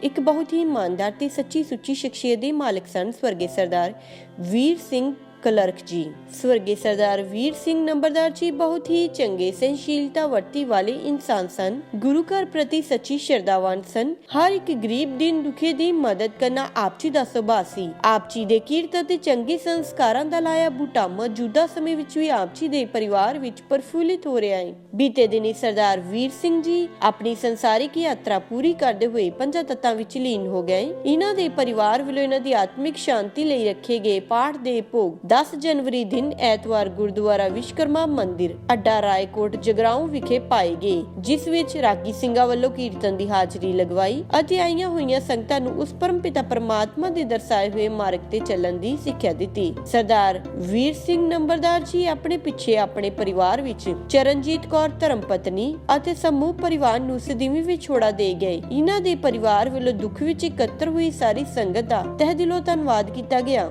एक बहुत ही ईमानदार ते सच्ची सुच्ची शख्सियत के मालिक सन स्वर्गीय सरदार वीर सिंह कलर्क जी। स्वर्गीय सरदार वीर सिंह नंबरदार जी बहुत ही चंगे सहनशीलता वर्ती वाले इंसान सन। गुरु घर प्रति सच्ची श्रद्धावान सन। हर एक गरीब दिन दुखी दी मदद करना आप जी दा सुभाਅ सी। आप जी दे कीरत ते चंगे संस्कारां दा लाया बूटा मौजूदा समय विच भी आप जी दे परिवार विच प्रफुल्लित हो रहा है। बीते दिनी सरदार वीर सिंह जी अपनी संसारिक यात्रा पूरी करते हुए पंजा तत्तां विच लीन हो गए। इन्हां दे परिवार वालों इन्हां दी आत्मिक शांति लई रखे गए पाठ दे भोग 10 जनवरी दिन ऐतवार गुरुद्वारा विश्वकर्मा मंदिर अड्डा रायकोट जगराऊं विखे पाए गए, जिस विच रागी ਸਿੰਘਾਂ ਵੱਲੋਂ कीर्तन की हाजरी लगवाई ਅਤੇ ਆਈਆਂ ਹੋਈਆਂ ਸੰਗਤਾਂ ਨੂੰ ਉਸ ਪਰਮਪਿਤਾ परमात्मा ਦੇ ਦਰਸਾਏ ਹੋਏ ਮਾਰਗ ਤੇ ਚੱਲਣ ਦੀ ਸਿੱਖਿਆ ਦਿੱਤੀ। ਸਰਦਾਰ ਵੀਰ ਸਿੰਘ ਨੰਬਰਦਾਰ ਜੀ ਆਪਣੇ ਪਿੱਛੇ ਆਪਣੇ ਪਰਿਵਾਰ ਵਿੱਚ ਚਰਨਜੀਤ ਕੌਰ ਧਰਮ ਪਤਨੀ ਅਤੇ ਸਮੂਹ ਪਰਿਵਾਰ ਨੂੰ ਸਦੀਵੀ ਵਿਛੋੜਾ ਦੇ ਗਏ। ਇਹਨਾਂ ਦੇ ਪਰਿਵਾਰ ਵੱਲੋਂ ਦੁੱਖ ਵਿੱਚ ਇਕੱਤਰ ਹੋਈ ਸਾਰੀ ਸੰਗਤ ਦਾ ਤਹਿ ਦਿਲੋਂ ਧੰਨਵਾਦ ਕੀਤਾ ਗਿਆ।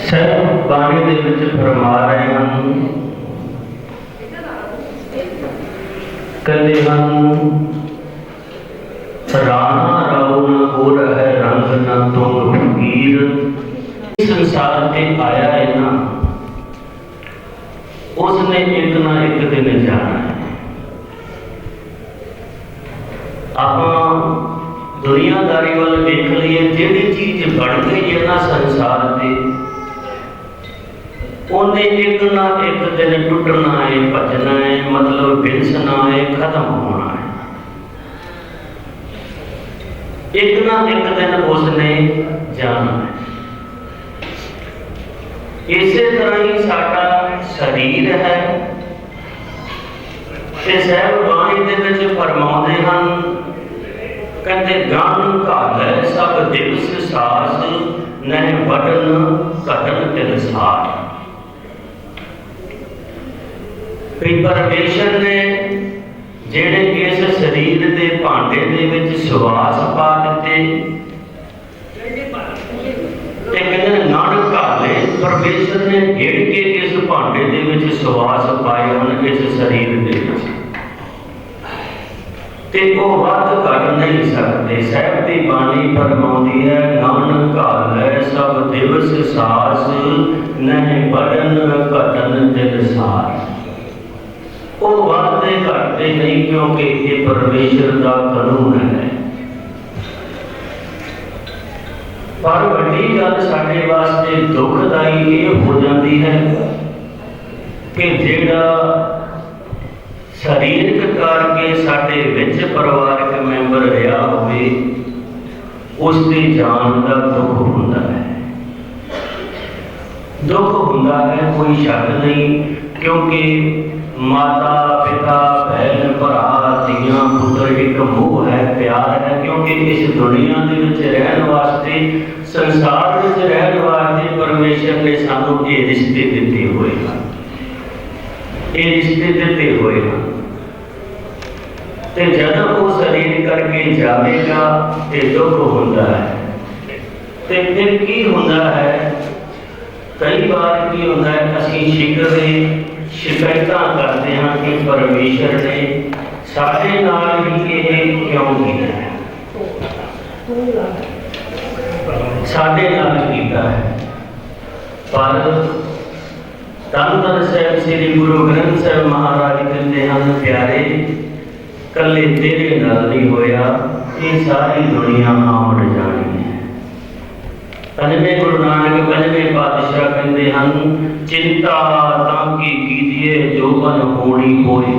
ਸਾਹਿਬ ਬਾਣੀ ਦੇ ਵਿੱਚ ਫਰਮਾ ਰਹੇ ਹਨ, ਕਹਿੰਦੇ ਹਨ ਰਾਣਾ ਰਾਉ ਨ ਹੋ ਰਹਿ ਰੰਗ ਨ ਤੁਮ ਫਕੀਰ। ਸੰਸਾਰ ਤੇ ਆਇਆ ਹੈ ਨਾ, ਉਸਨੇ ਇੱਕ ਨਾ ਇੱਕ ਦਿਨ ਜਾਣਾ ਹੈ। ਆਪਾਂ ਦੁਨੀਆਦਾਰੀ ਵੱਲ ਦੇਖ ਲਈਏ, ਜਿਹੜੀ ਚੀਜ਼ ਬਣ ਗਈ ਹੈ ਨਾ ਸੰਸਾਰ ਤੇ, ਉਹਨੇ ਇੱਕ ਨਾ ਇੱਕ ਦਿਨ ਟੁੱਟਣਾ ਹੈ, ਭੱਜਣਾ ਹੈ, मतलब विलसना है, खत्म होना है। एक ना एक दिन उसने जाना है। इसे तरह ही साडा शरीर है ते साहब बाणी दे विच फरमाउंदे हन, कहते गन घालै सब दिवस सास, नह वडन घटन तिलसार। परमेश्वर ने जेड़े इस शरीर के भांडे दे विच सुवास पा दिते, कहते नन घाले परमेश्वर ने घेड़ के इस भांडे दे विच सुवास पाए हैं इस शरीर दे विच, ते वो वध घट नहीं सकते। साहब की बाणी फरमाउंदी है, नन घालै सब दिवस सास, नह वडन घटन तिलसार। वो वादे घटते नहीं, क्योंकि ये परमेश्वर का कानून है। पर वड्डी गल साडे वास्ते दुखदाई ये हो जाती है कि जेड़ा शरीरक करके साडे विच परिवारक मैंबर रहा होवे, उसकी जान का दुख हुंदा है। दुख हुंदा है, कोई शक नहीं, क्योंकि माता पिता बहन भरा धीआं पुत्र एक मोह है, प्यार है। क्योंकि इस दुनिया दे विच रहन वास्ते, संसार विच रहन वास्ते परमेश्वर ने सानू ये रिश्ते दिते हुए हैं, ये रिश्ते दिते हुए हैं। ते जब वो शरीर करके जाएगा ते दुख होता है। ते फिर की होता है, कई बार की होता है, असीं शिकवे शिकायत करते हैं कि परमेश्वर ने साडे नाल ही ये क्यों किया है, साडे नाल कीता है। पर धन धन साहब श्री गुरु ग्रंथ साहब महाराज कहते हैं, प्यारे कले तेरे नाल नहीं होया, ये सारी दुनिया आउट जानी है। पंजवें गुरु नानक पंजवें पातशाह कहते हैं, चिंता तांकी कीजिए जो बन होनी होए,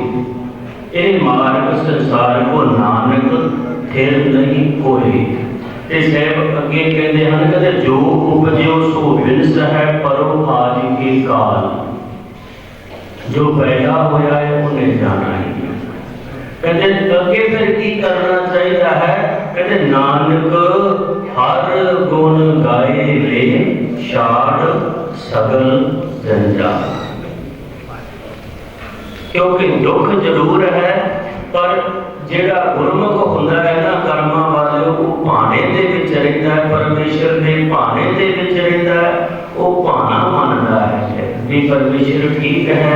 ये मार्ग संसार को नानक फिर नहीं कोई। ते साहब अगे कहते हैं, कहते जो उपजो सो विनस है, परो आज के काल। जो पैदा होया है उन्हें जाना ही। कहते अगे फिर की करना चाहिए है, कहते नानक हर गुण गाए ले, छाड़ सगल जंजाल। क्योंकि दुख जरूर है, पर जेड़ा गुरमुख हुंदा है ना कर्मा वाले, वो भाने दे विच रहिंदा है, परमेश्वर दे भाने दे विच रहिंदा है, वो भाना मनदा है भी परमेश्वर ठीक है,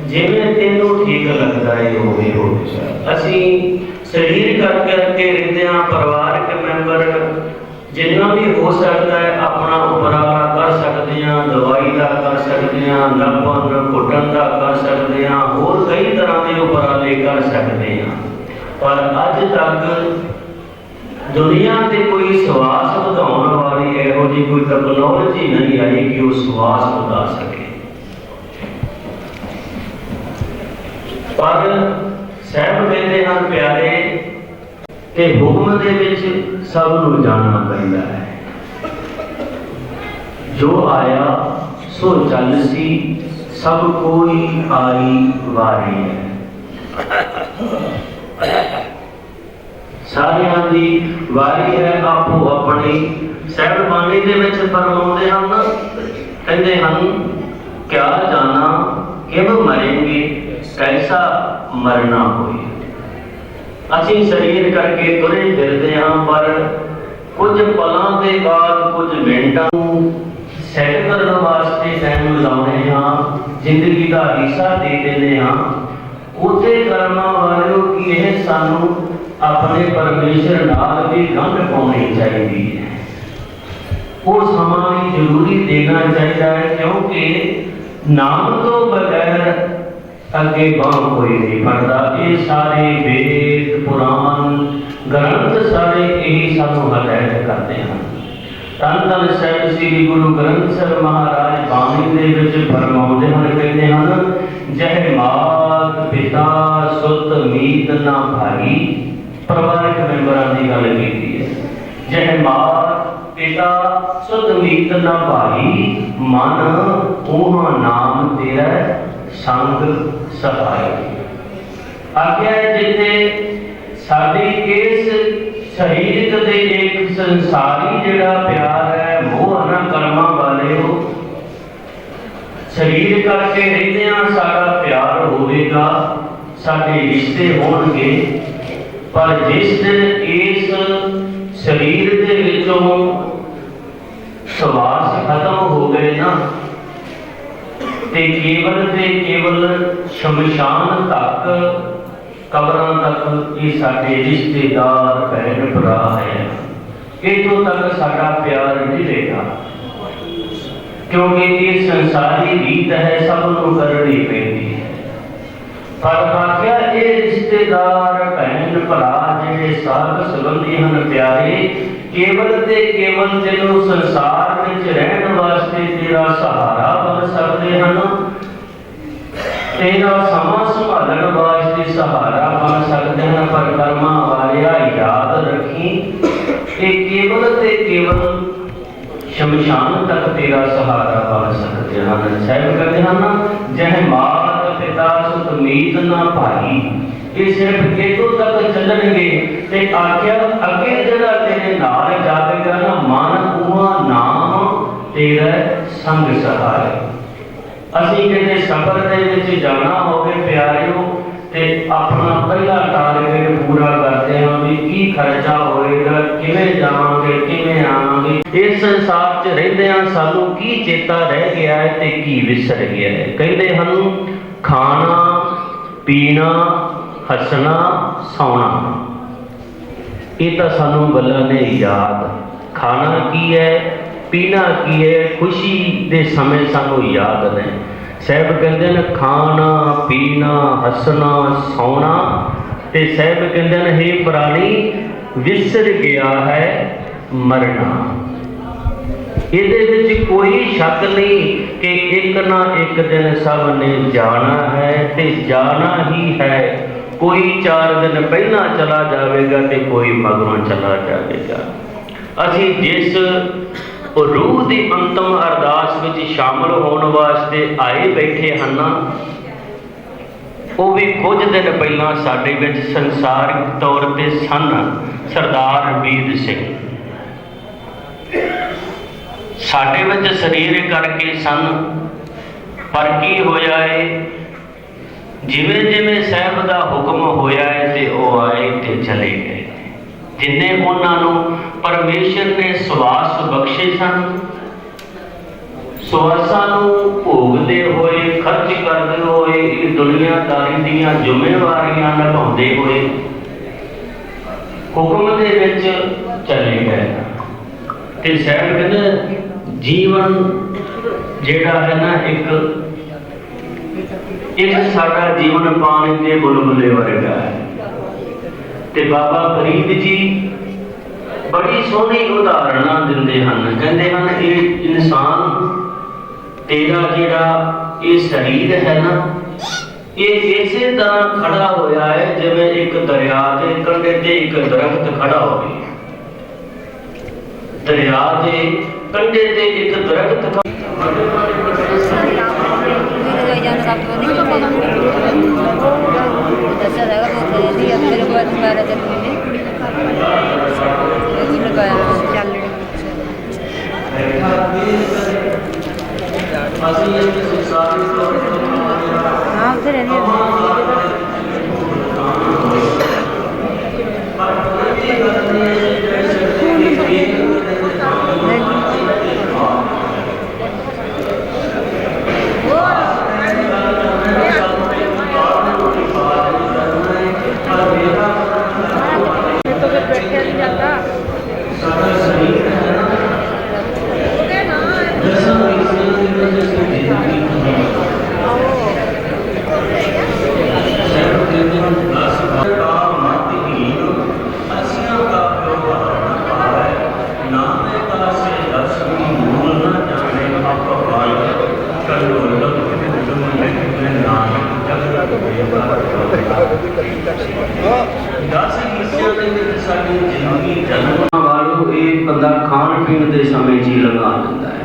जिवें तेनों ठीक लगता है उवें हो। असीं शरीर करके रहिंदे हां, परिवार के मैंबर जिन्ना भी हो सकता है अपना उपराला कर सकते हैं, दवाई का कर सकते हैं, नपन घुटन का कर सकते हैं, होर कई तरह के उपराले कर सकते हैं। पर अज तक दुनिया से कोई श्वास बढ़ाने वाली इहो जी कोई टैक्नोलॉजी नहीं आई कि वो श्वास बढ़ा सके। पर साहब कहते हैं, प्यारे कि हुक्म दे विच सब नूं जानना पैंदा है। जो आया सो चल सी, सब कोई आई वारी है। सारियां दी वारी है आपो अपनी। साहब बाणी दे विच फरमाउंदे हन, कहंदे हन, क्या जाना किब मरेंगे, कैसा मरना होए। असीं शरीर करके तुरे फिरदे हां, पर कुछ पलां दे बाद कुछ मिनटां सैट करन वास्ते टाइम लाउने हां, जिंदगी का हिस्सा दे देने हां। उते कर्मां वालिओ कि यह सानू अपने परमेश्वर नाल भी गंढ पाउणी चाहिदी है। वो समा भी जरूरी देना चाहिए है, क्योंकि नाम तो बगैर अगे बांह कोई नहीं बढ़ता। ये सारे वेद पुराण ग्रंथ सारे यही सानू हदायत करते हैं। ਧੰਨ ਧੰਨ ਸਾਹਿਬ ਸ੍ਰੀ ਗੁਰੂ ਗ੍ਰੰਥ ਸਾਹਿਬ ਮਹਾਰਾਜ ਬਾਣੀ ਦੇ ਵਿੱਚ ਫਰਮਾਉਂਦੇ ਹਨ, ਕਹਿੰਦੇ ਹਨ, ਜਹ ਮਾਤ ਪਿਤਾ ਸੁਤ ਮੀਤ ਨਾ ਭਾਈ। ਪਰਿਵਾਰਕ ਮੈਂਬਰਾਂ ਦੀ ਗੱਲ ਕੀਤੀ ਹੈ। ਜਹ ਮਾਤ ਪਿਤਾ ਸੁਤ ਮੀਤ ਨਾ ਭਾਈ, ਮਨ ਉਹ ਨਾਮ ਤੇਰਾ ਸੰਗ ਸਹਾਈ। ਆਖਿਆ ਜਿੱਥੇ ਸਾਡੀ ਇਸ ਸਰੀਰਕ ਦੇ ਇੱਕ ਸੰਸਾਰੀ ਜਿਹੜਾ ਪਿਆਰ ਹੈ, ਮੋਹ ਨਾ ਕਰਮਾਂ ਵਾਲਿਓ, ਸਰੀਰ ਕਰਕੇ ਰਹਿੰਦਿਆਂ ਸਾਡਾ ਪਿਆਰ ਹੋਵੇਗਾ, ਸਾਡੇ ਰਿਸ਼ਤੇ ਹੋਣਗੇ। ਪਰ ਜਿਸ ਦਿਨ ਇਸ ਸਰੀਰ ਦੇ ਵਿੱਚੋਂ ਸਵਾਸ ਖਤਮ ਹੋ ਗਏ ਨਾ, ਤੇ ਕੇਵਲ ਸ਼ਮਸ਼ਾਨ ਤੱਕ, ਕਬਰਾਂ ਤੱਕ ਇਹ ਸਾਡੇ ਰਿਸ਼ਤੇਦਾਰ ਭੈਣ ਭਰਾ ਹੈ। ਇੱਥੋਂ ਤੱਕ ਸਾਡਾ ਪਿਆਰ ਨਹੀਂ ਰਹੇਗਾ, ਕਿਉਂਕਿ ਇਹ ਸੰਸਾਰੀ ਰੀਤ ਹੈ, ਸਭ ਨੂੰ ਕਰਨੀ ਪੈਂਦੀ ਹੈ। ਪਰ ਆਖਿਆ ਇਹ ਰਿਸ਼ਤੇਦਾਰ ਭੈਣ ਭਰਾ ਜਿਹੜੇ ਸਾਧ ਸੰਬੰਧੀ ਹਨ ਪਿਆਰੇ, ਕੇਵਲ ਤੇ ਕੇਵਲ ਜਿਹਨੂੰ ਸੰਸਾਰ ਵਿੱਚ ਰਹਿਣ ਵਾਸਤੇ ਤੇਰਾ ਸਹਾਰਾ ਬਣ ਸਕਦੇ ਹਨ, तेरा समा संभालन वास्ते सहारा बन सकते हैं। पर कर्मा वालिया याद रखी, ये केवल ते केवल शमशान तक तेरा सहारा बन सकते हैं। साहब कहते हैं ना, जह मात पिता सुत मीत ना भाई, ये सिर्फ इतों तक चलणगे। ते आख्या अगे जड़ा तेरे नाल जावेगा ना, मन उहा नाम तेरा संग सहाय। ਅਸੀਂ ਕਿਤੇ ਸਫ਼ਰ ਦੇ ਵਿੱਚ ਜਾਣਾ ਹੋਵੇ ਪਿਆਰਿਓ, ਤੇ ਆਪਣਾ ਪਹਿਲਾ ਟਾਰਗੇਟ ਪੂਰਾ ਕਰਦੇ ਹਾਂ ਵੀ ਕੀ ਖਰਚਾ ਹੋਏਗਾ, ਕਿਵੇਂ ਜਾਵਾਂਗੇ, ਕਿਵੇਂ ਆਵਾਂਗੇ। ਇਸ ਸੰਸਾਰ 'ਚ ਰਹਿੰਦਿਆਂ ਸਾਨੂੰ ਕੀ ਚੇਤਾ ਰਹਿ ਗਿਆ ਹੈ ਤੇ ਕੀ ਵਿਸਰ ਗਿਆ ਹੈ। ਕਹਿੰਦੇ ਹਨ, ਖਾਣਾ ਪੀਣਾ ਹੱਸਣਾ ਸੌਣਾ, ਇਹ ਤਾਂ ਸਾਨੂੰ ਗੱਲਾਂ ਨੇ ਯਾਦ। ਖਾਣਾ ਕੀ ਹੈ, ਪੀਣਾ ਕੀ ਹੈ, ਖੁਸ਼ੀ ਦੇ ਸਮੇਂ ਸਾਨੂੰ ਯਾਦ ਨੇ। ਸਾਹਿਬ ਕਹਿੰਦੇ ਨੇ ਖਾਣਾ ਪੀਣਾ ਹੱਸਣਾ ਸੌਣਾ, ਤੇ ਸਾਹਿਬ ਕਹਿੰਦੇ ਨੇ ਹੇ ਪ੍ਰਾਣੀ ਵਿਸਰ ਗਿਆ ਹੈ ਮਰਨਾ। ਇਹਦੇ ਵਿੱਚ ਕੋਈ ਸ਼ੱਕ ਨਹੀਂ ਕਿ ਇੱਕ ਨਾ ਇੱਕ ਦਿਨ ਸਭ ਨੇ ਜਾਣਾ ਹੈ ਤੇ ਜਾਣਾ ਹੀ ਹੈ। ਕੋਈ 4 ਦਿਨ ਪਹਿਲਾਂ ਚਲਾ ਜਾਵੇਗਾ ਤੇ ਕੋਈ ਮਗਰੋਂ ਚਲਾ ਜਾਵੇਗਾ। ਅਸੀਂ ਜਿਸ रूह की अंतिम अरदास में शामिल होने वास्ते आए बैठे हैं ना, वो भी कुछ दिन पहला साडे विच संसारिक तौर पर सन सरदार रवीर सिंह, साडे विच शरीर करके सन। पर की होया है, जिवें जिवें साहब का हुक्म होया है ते वो आए ते चले गए। जिन्ने उन्होंने परमेश्वर ने सवास बख्शे सन, सवासा भोगते हुए खर्च करते हुए दुनियादारी दीयां जिम्मेवारियां निभाते हुए हुक्म दे विच चले गए। ते साहब कहते जीवन जिहड़ा है ना, एक साडा जीवन पानी के बुलबुले वर्गा है। ते बाबा फरीद जी बड़ी सोहनी उदाहरण दिंदे हन। कहते हैं ये इंसान तेरा जिहड़ा ये शरीर है ना, ये इसे तरह खड़ा होया है जिवें एक दरिया के कंढे ते एक दरख्त खड़ा होवे। दरिया के कंढे ते एक दरख्त हाँ उधर पानी ची लगा देता है।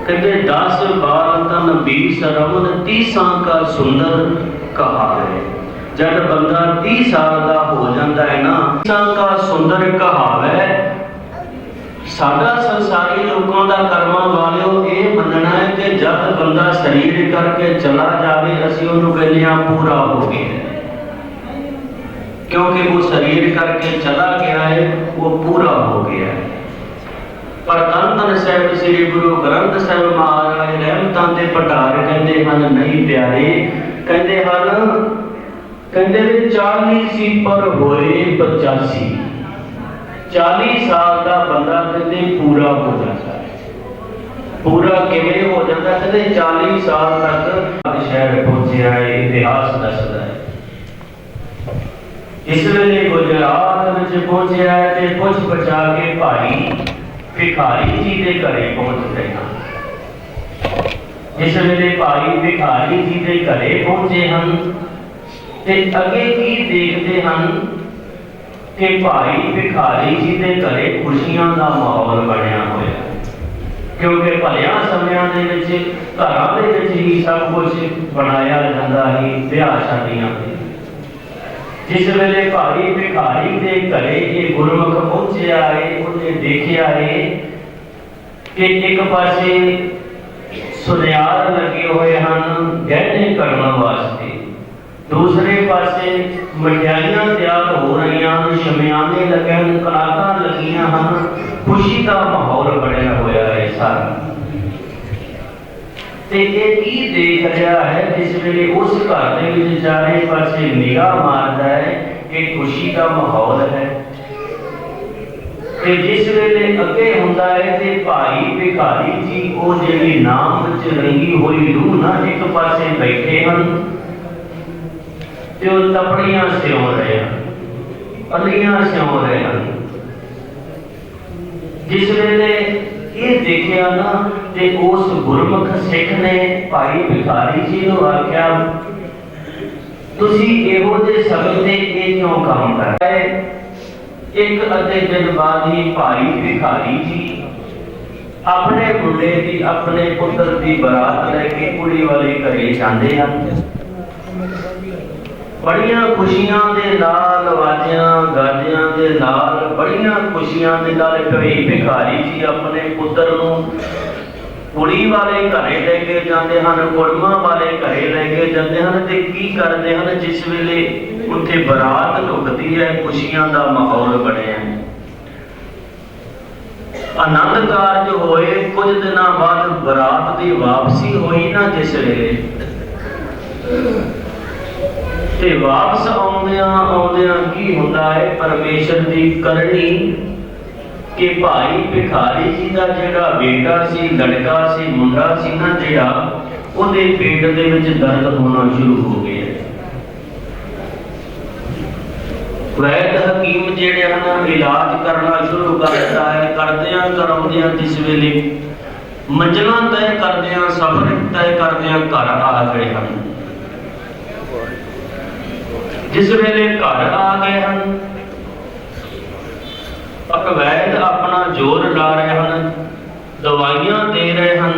कहते 10 बाल तन 20 रमन 30 का सुंदर कहावे। जब बंदा 30 साल का हो जाता है ना, 30 का सुंदर कहावे। साडा संसारी लोगों का कर्मा वालों ये मनना है कि जब बंदा शरीर करके चला जाए असीं उहनूं कहने आ पूरा हो गया, क्योंकि वो शरीर करके चला गया है, वो पूरा हो गया है। पर धन धन साहिब श्री गुरु ग्रंथ साहिब महाराज रहमतां दे भंडार कहते हैं नहीं प्यारे, कहते हैं कहते 40 सी पर होए 85। 40 साल का बंदा कहते पूरा हो जाता है। पूरा किवें हो जाता है? कहते 40 साल तक शहर पहुंचा है, इतिहास दसदा है। इस वेले गुजरात में पहुंचा है ते कुछ बचा के भाई भिखारी जी के घरे पहुंच गए हैं। जिस वेले भाई भिखारी जी के घरे पहुंचे हैं ते अगे की देखते हैं कि भाई भिखारी जी के घरे खुशियां का माहौल बनया होया, क्योंकि भलिया समयां दे विच घरां दे विच ही सब कुछ बनाया जाता है ब्याह शादियां ते। जिस वेले भाई भिखारी के घरे ये गुरमुख पहुंचे आए, उन्हें देखा है कि एक पासे सुनियार लगे हुए हैं गहने करने वास्ते, दूसरे पासे मिठाइयां तैयार हो रही हैं, शमियाने लगे, कलाकार लगियां हैं, खुशी का माहौल बनया होया है सारा। ते ये की देख रहा है जिस वेले उस घर दे विच चारे पासे निगाह मारता है कि खुशी का माहौल है। ते जिस वेले अगे हुंदा है ते भाई भिखारी जी वो जिहड़ी नाम विच रंगी हुई रूह ना एक पासे बैठे हैं ते वो तपड़ियां सिउं रहे हैं, पल्लियां सिउं रहे हैं। जिस वेले ये देखिया ना ते उस गुरमुख सिख ने भाई भिखारी जी नूं आख्या तुसी इहो जे समय ते ये क्यों काम कर रहे? एक अद्धे दिन बाद ही भाई भिखारी जी अपने मुंडे की अपने पुत्र की बरात लेके कुड़ी वाले घरे जाते हैं। बड़ियां खुशियां दे नाल वाजियां गाजियां दे नाल बड़ियां खुशियां दे नाल भाई भिखारी जी अपने पुत्र नूं कुड़ी वाले घरे लेके जाते हैं, कुड़मा वाले घरे लेके जाते हैं। ते की करते हैं जिस वेले उत्थे बरात लुकती है, खुशियां का माहौल बने। आनंद कारज होए, कुछ दिन बाद बरात की वापसी हुई ना जिस वेले, ते वापस आउंदियां की हुंदा है परमेश्वर की करनी कि भाई भिखारी जी का जिहड़ा बेटा सी, लड़का सी, मुंडा सी ना जिहड़ा, उहदे पेट दे विच दर्द होना शुरू हो गया। वैद हकीम जिहड़े हन इलाज करना शुरू कर दिता है। करदियां कराउंदियां जिस वेले मंजिलां तय करदियां, सफर तय करदियां घर आ गए हैं। जिस वेले घर आ गए हैं वैद अपना जोर ला रहे हैं, दवाइयां दे रहे हैं,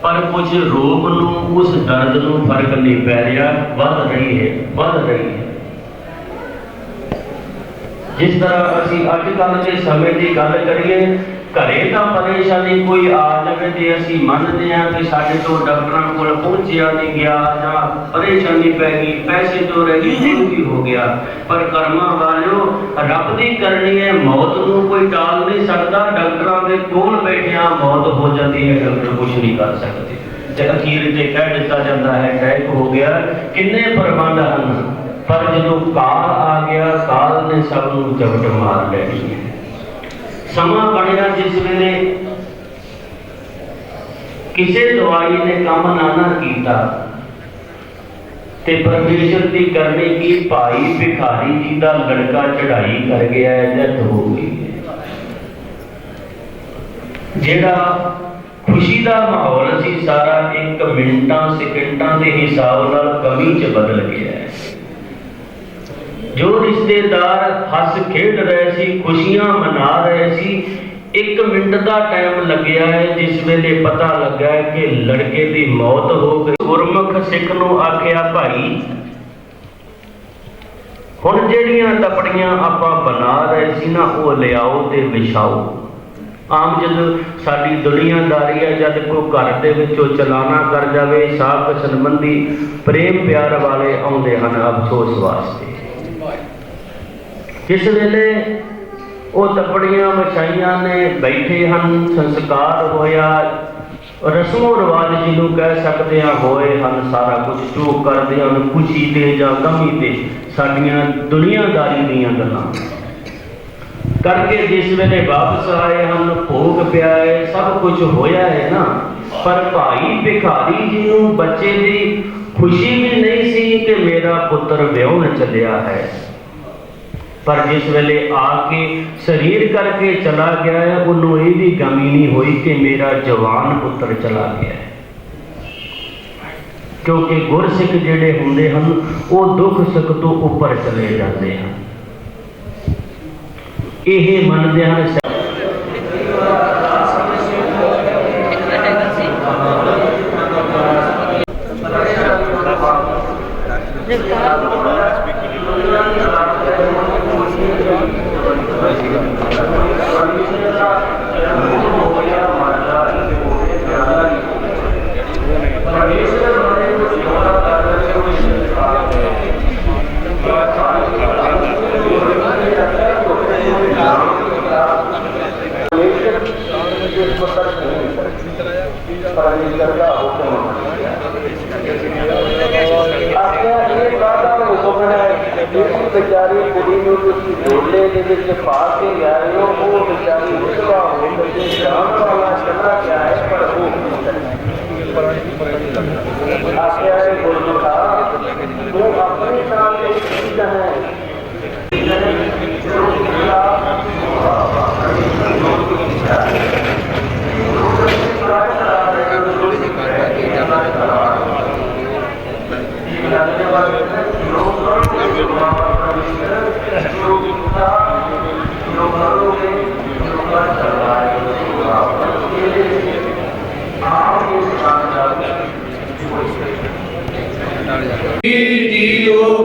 पर कुछ रोग नूं उस दर्द नूं फर्क नहीं पै रहा, बढ़ रही है। जिस तरह असीं अजकल के समय की गल करिए, घरे तां परेशानी कोई आ जाए तो असीं मनते हैं कि साडे तो डॉक्टरां कोल पहुंचिया नहीं गया जां परेशानी पै गई, पैसे तो रह गए, जो भी हो गया। पर कर्मा वालिओ रब दी करनी है, मौत नूं कोई टाल नहीं सकता। डॉक्टरां दे कोल बैठिया मौत हो जाती है, डॉक्टर कुछ नहीं कर सकते। ते अखीर ते कह दिता जाता है अटैक हो गया। किन्ने प्रबंध हैं, पर जो काल आ गया, काल ने सब नूं झपट मार लैनी है। समा बनया जिस वेले किसी दवाई ने काम ना किया ते परमेश्वर की करनी की भाई भिखारी जी का लड़का चढ़ाई कर गया है, डेथ हो गई है। जिहड़ा खुशी का माहौल सी सारा एक मिनटां सेकंडां के हिसाब नाल कमी च बदल गया है। जो रिश्तेदार हस खेड रहे सी, खुशियां मना रहे सी, 1 ਮਿੰਟ ਦਾ ਟਾਈਮ ਲੱਗਿਆ ਹੈ, ਜਿਸ ਵੇਲੇ ਪਤਾ ਲੱਗਾ ਹੈ ਕਿ ਲੜਕੇ ਦੀ ਮੌਤ ਹੋ ਗਈ। ਗੁਰਮੁਖ ਸਿੱਖ ਨੂੰ ਆਖਿਆ, ਭਾਈ ਹੁਣ ਜਿਹੜੀਆਂ ਤਪੜੀਆਂ ਆਪਾਂ ਬਣਾ ਰਹੇ ਸੀ ਨਾ, ਉਹ ਲਿਆਓ ਤੇ ਵਿਛਾਓ। ਆਮ ਜਦ ਸਾਡੀ ਦੁਨੀਆਦਾਰੀ ਹੈ, ਜਦ ਕੋਈ ਘਰ ਦੇ ਵਿੱਚੋਂ ਚਲਾਣਾ ਕਰ ਜਾਵੇ, ਸਾਕ ਸੰਬੰਧੀ ਪ੍ਰੇਮ ਪਿਆਰ ਵਾਲੇ ਆਉਂਦੇ ਹਨ ਅਫਸੋਸ ਵਾਸਤੇ। ਜਿਸ ਵੇਲੇ ਉਹ ਤਪੜੀਆਂ ਵਿਛਾਈਆਂ ਨੇ, ਬੈਠੇ ਹਨ, ਸੰਸਕਾਰ ਹੋਇਆ, ਰਸਮੋ ਰਿਵਾਜ ਜਿਹਨੂੰ ਕਹਿ ਸਕਦੇ ਹਾਂ ਹੋਏ ਹਨ, ਸਾਰਾ ਕੁਝ ਜੋ ਕਰਦੇ ਹਨ ਖੁਸ਼ੀ ਤੇ ਜਾਂ ਗਮੀ ਤੇ, ਸਾਡੀਆਂ ਦੁਨੀਆਦਾਰੀ ਦੀਆਂ ਗੱਲਾਂ ਕਰਕੇ ਜਿਸ ਵੇਲੇ ਵਾਪਸ ਆਏ ਹਨ, ਭੋਗ ਪਿਆ ਹੈ, ਸਭ ਕੁਝ ਹੋਇਆ ਹੈ ਨਾ, ਪਰ ਭਾਈ ਭਿਖਾਰੀ ਜੀ ਨੂੰ ਬੱਚੇ ਦੀ ਖੁਸ਼ੀ ਵੀ ਨਹੀਂ ਸੀ ਕਿ ਮੇਰਾ ਪੁੱਤਰ ਵਿਆਹੁਣ ਚੱਲਿਆ ਹੈ। ਪਰ ਜਿਸ ਵੇਲੇ ਆ ਕੇ ਸਰੀਰ ਕਰਕੇ ਚਲਾ ਗਿਆ ਹੈ, ਉਹਨੂੰ ਇਹ ਵੀ ਗਮੀ ਨਹੀਂ ਹੋਈ ਕਿ ਮੇਰਾ ਜਵਾਨ ਪੁੱਤਰ ਚਲਾ ਗਿਆ ਹੈ। ਕਿਉਂਕਿ ਗੁਰਸਿੱਖ ਜਿਹੜੇ ਹੁੰਦੇ ਹਨ ਉਹ ਦੁੱਖ ਸੁੱਖ ਤੋਂ ਉੱਪਰ ਚਲੇ ਜਾਂਦੇ ਹਨ, ਇਹ ਮੰਨਦੇ ਹਨ। बेचारी कुड़ी में तुम झोले के पा के आए हो, वो बेचारी उसका हो करके जान वाला चलना क्या है, पर वो आके आए बोलने का वो अपने साथ एक चीज है।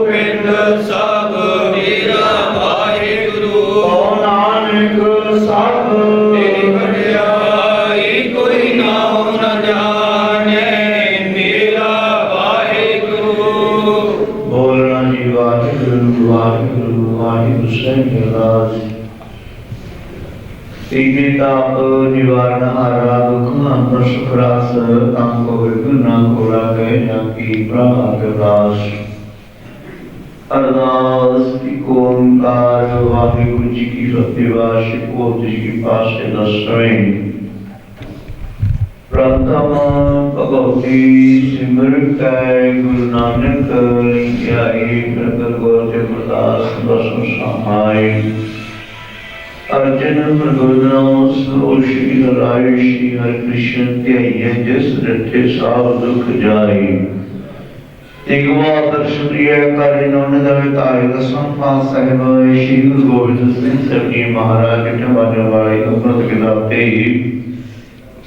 पिंड सब मेरा वाहिगुरु, नानक सब तेरी वड्याई कोई नाम न जाने, मेरा वाहिगुरु। बोलना जी वाहिगुरु वाहिगुरु वाहिगुरु संग तीने ताप निवारण हारा दुख सुख रास, अंको विघ्न को लागे जाकी ब्रह्म अरदास की ओंकार वाहिगुरु जी की सत्यवासी कोट जी की पासे दसवें प्रथम भगवती सिमरन कै गुरु नानक लिखिया एक नगर गोरखे प्रदास दसम सहाय अर्जन प्रगोदनाओं श्री हराय श्री हरि कृष्ण त्याय जिस रटे साव दुख जाए तिगवा दर्शन प्रिय कार्य नौने दवे ताय दसम पास साहिब श्री गुरु गोविंद सिंह साहब जी महाराज के बाजू वाले अमृत के दाते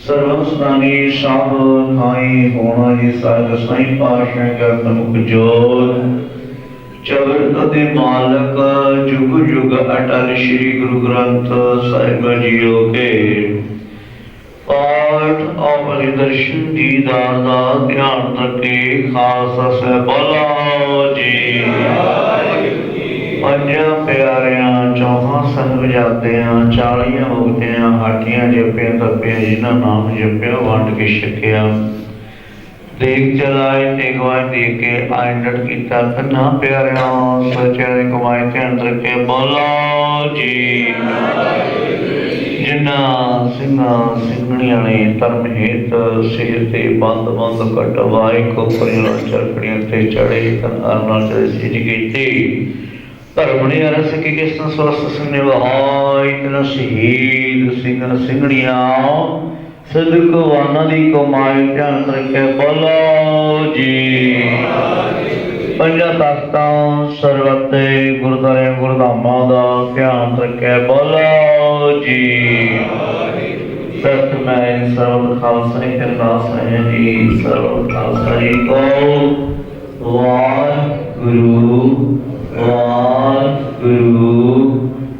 सर्वस्नानी साब थाई होना जी साध साई पाशाह का प्रमुख जोत जगत के मालक जुग जुग अटल श्री गुरु ग्रंथ साहिब जीओ के पाठ और दर्शन दीदार दा ध्यान रखे खास से बोलो जी। पंजा प्यारियां चौहां संग जातियां 40 मुक्तियां हाटियां जपियां तपियां जिन्हां नाम जपिया वंड के छकिया देख चलाए टेगवाए दे के आए डट कीता कन्ना प्यारिया सच्चे कमाए ध्यान रखे बोलो जी। जिन्ना सिंगा सिंगणिया ने धर्म हेत सिर ते बंद बंद कटवाए को परिवार चरखड़ियां ते चढ़े नाल चढ़े सिज कीती धर्म ने अरस की किसन स्वस्थ सिंह निभाए इतना शहीद सिंह सिंगणिया सदक वाना दी कमाई ध्यान रखे बोलो जी। ਪੰਜਾਂ ਤਖਤਾਂ ਸਰਬੱਤੇ ਗੁਰਦੁਆਰਿਆਂ ਗੁਰਧਾਮਾਂ ਦਾ ਧਿਆਨ ਰੱਖਿਆ। ਬੋਲੋ ਜੀ ਸਤ ਮੈਂ ਸਰਬਤ ਖਾਲਸਾ ਜੀ ਅਰਦਾਸ ਹੈ ਜੀ। ਸਰਬਤ ਖਾਲਸਾ ਜੀ ਕੋ ਵਾਹਿਗੁਰੂ ਵਾਹਿਗੁਰੂ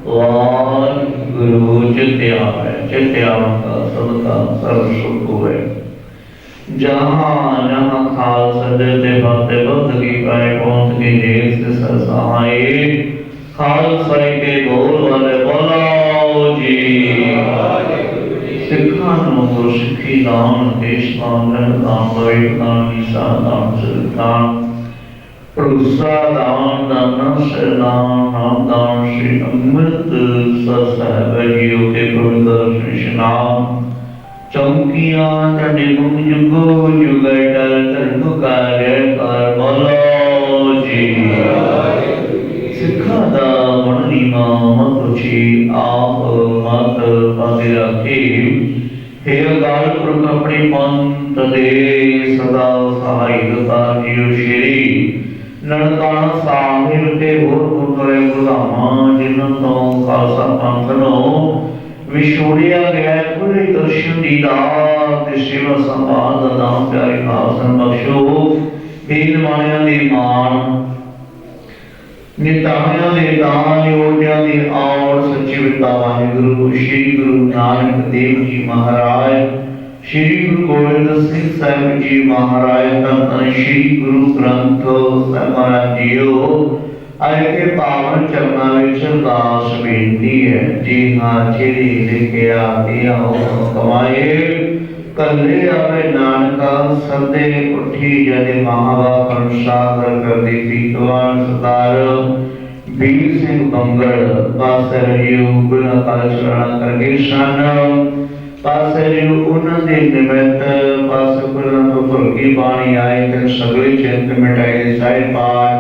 ਵਾਹਿਗੁਰੂ। ਜਿਤਿਆ ਹੈ ਜਿਤਿਆ ਦਾ ਸਦਕਾ ਸਰਬ ਸੁਖ ਹੋਵੇ। जहाँ जहाँ खालसा देते बाते बंद की पाए पहुंच के जेल से सरसाए खालसा के बोल वाले बोलो जी। सिखा नमो सिखी दान देश दान धन दान लोई दान निशा दान सिर दान परुसा दान दान सिर दान नाम दान श्री अमृत ससाहब जीव के पवित्र कृष्ण चौकियां तड़े मुंग जुगो जुगड़ तरनु कार्य कर बोलो जी। सिखा दा वणनीमा मत उची आप मत पागे रखे। हे अकाल पुरख अपने पंथ दे सदा सहाय दाता जियो श्री ननकाना साहिब के होर गुरुद्वारे गुरधामा जिन्हों तो खालसा पंथ नो विछोड़िया गया खुले दर्शन दी दात सेवा संभाल दा दान प्यारे खालसा बख्शो। दीन मानिया दी मान नितानिया दे दान योगिया दी और सच्ची विता वाहिगुरु श्री गुरु नानक देव जी महाराज श्री गुरु गोबिंद सिंह साहिब जी महाराज धन श्री गुरु ग्रंथ साहिब महाराज जीओ आज के पावन चरणों में अरदास बेनती है। जी हाँ चेरी लेके आते आओ कमाए कल्ले आवे नानका सदे उठी जदे महावा अनुसार कर दी पीतवान सरदार वीर सिंह बंगड़ पासे रहियो गुना काल शरण करके शन पासे रहियो उन्होंने निमित्त पासे गुना तो फुल की बाणी आए ते सगले चिंत मिटाए सारे पार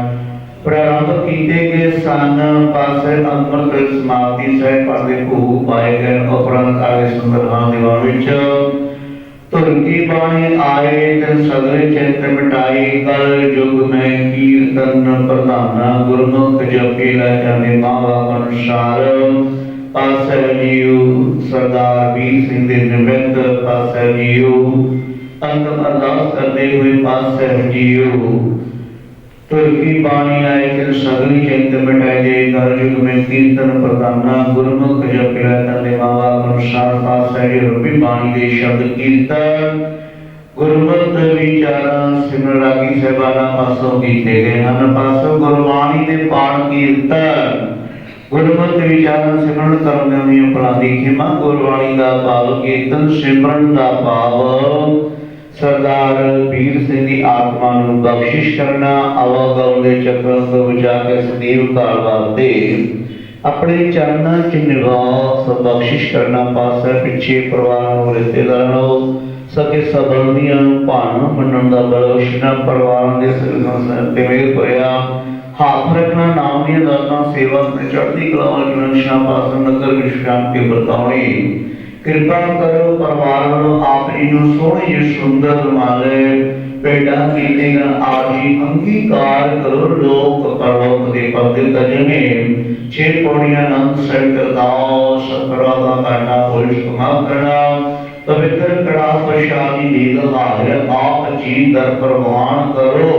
प्रारंभ कीते गए सन। पासे अमृत समाप्ति सह पढ़ते भोग पाए गए उपरंत आगे सुंदरहां दीवान विच तुरकी बाणी आए ते सगले चिंत मिटाई। कल युग में कीर्तन प्रधाना गुरमुख जपे लै जाने मावा अनुसार पासे जीव सरदार वीर सिंह दे निमित्त पासे जीव अंतिम अरदास करते हुए पासे जीव तुर्की बाणी आए कि सगली चिंत मिटाए दे। घर युग में कीर्तन प्रधाना गुरमुख जपिला तने मावा अनुसार पासे रूपी बाणी दे शब्द कीर्तन गुरमत विचारा सिमर रागी सहबाना पासों कीते गए हन। पासों गुरबाणी दे पाठ कीर्तन गुरमत विचारा सिमरन करने में अपराधी खिमा गुरबाणी दा भाव कीर्तन सिमरन दा भाव सरदार वीर सिंह की आत्मा ਨੂੰ ਬਖਸ਼ਿਸ਼ करना आवागल ਦੇ ਚੱਕਰ ਤੋਂ ਬਚਾ ਕੇ ਸਦੀਵ ਕਾਲ ਵਾਸਤੇ ਆਪਣੇ ਚਰਨਾਂ 'ਚ ਨਿਵਾਸ ਬਖਸ਼ਿਸ਼ ਕਰਨਾ। ਪਾਸੇ ਪਿੱਛੇ ਪਰਿਵਾਰ ਨੂੰ ਰਿਸ਼ਤੇਦਾਰਾਂ ਨੂੰ ਸਕੇ ਸਬੰਧੀਆਂ ਨੂੰ ਭਾਣਾ ਮੰਨਣ ਦਾ ਬਖਸ਼ਣਾ। ਪਰਿਵਾਰਾਂ ਦੇ ਸਿਰ ਤੇ ਮੇਲ ਹੋਇਆ ਹੱਥ ਰੱਖਣਾ ਨਾਮ ਦੀਆਂ ਦਾਤਾਂ ਸੇਵਾ ਤੇ ਚੜ੍ਹਦੀ ਕਲਾ ਵਾਲੀ ਮਨਸ਼ਾ ਪਾਸ ਨਗਰ ਵਿੱਚ ਸ਼ਾਂਤੀ ਵਰਤਾਉਣੀ। कृपा करो परिवार वालों आप इन्हों सोहने जे सुंदर माले पेड़ा कीते गण आजी अंगीकार करो। लोक परलोक दे पद तजने छे पौड़ियां नंद सहित अरदास करादा काटा होश कमा करना पवित्र कड़ा प्रसादी देग हाजिर आप जी दर प्रवान करो।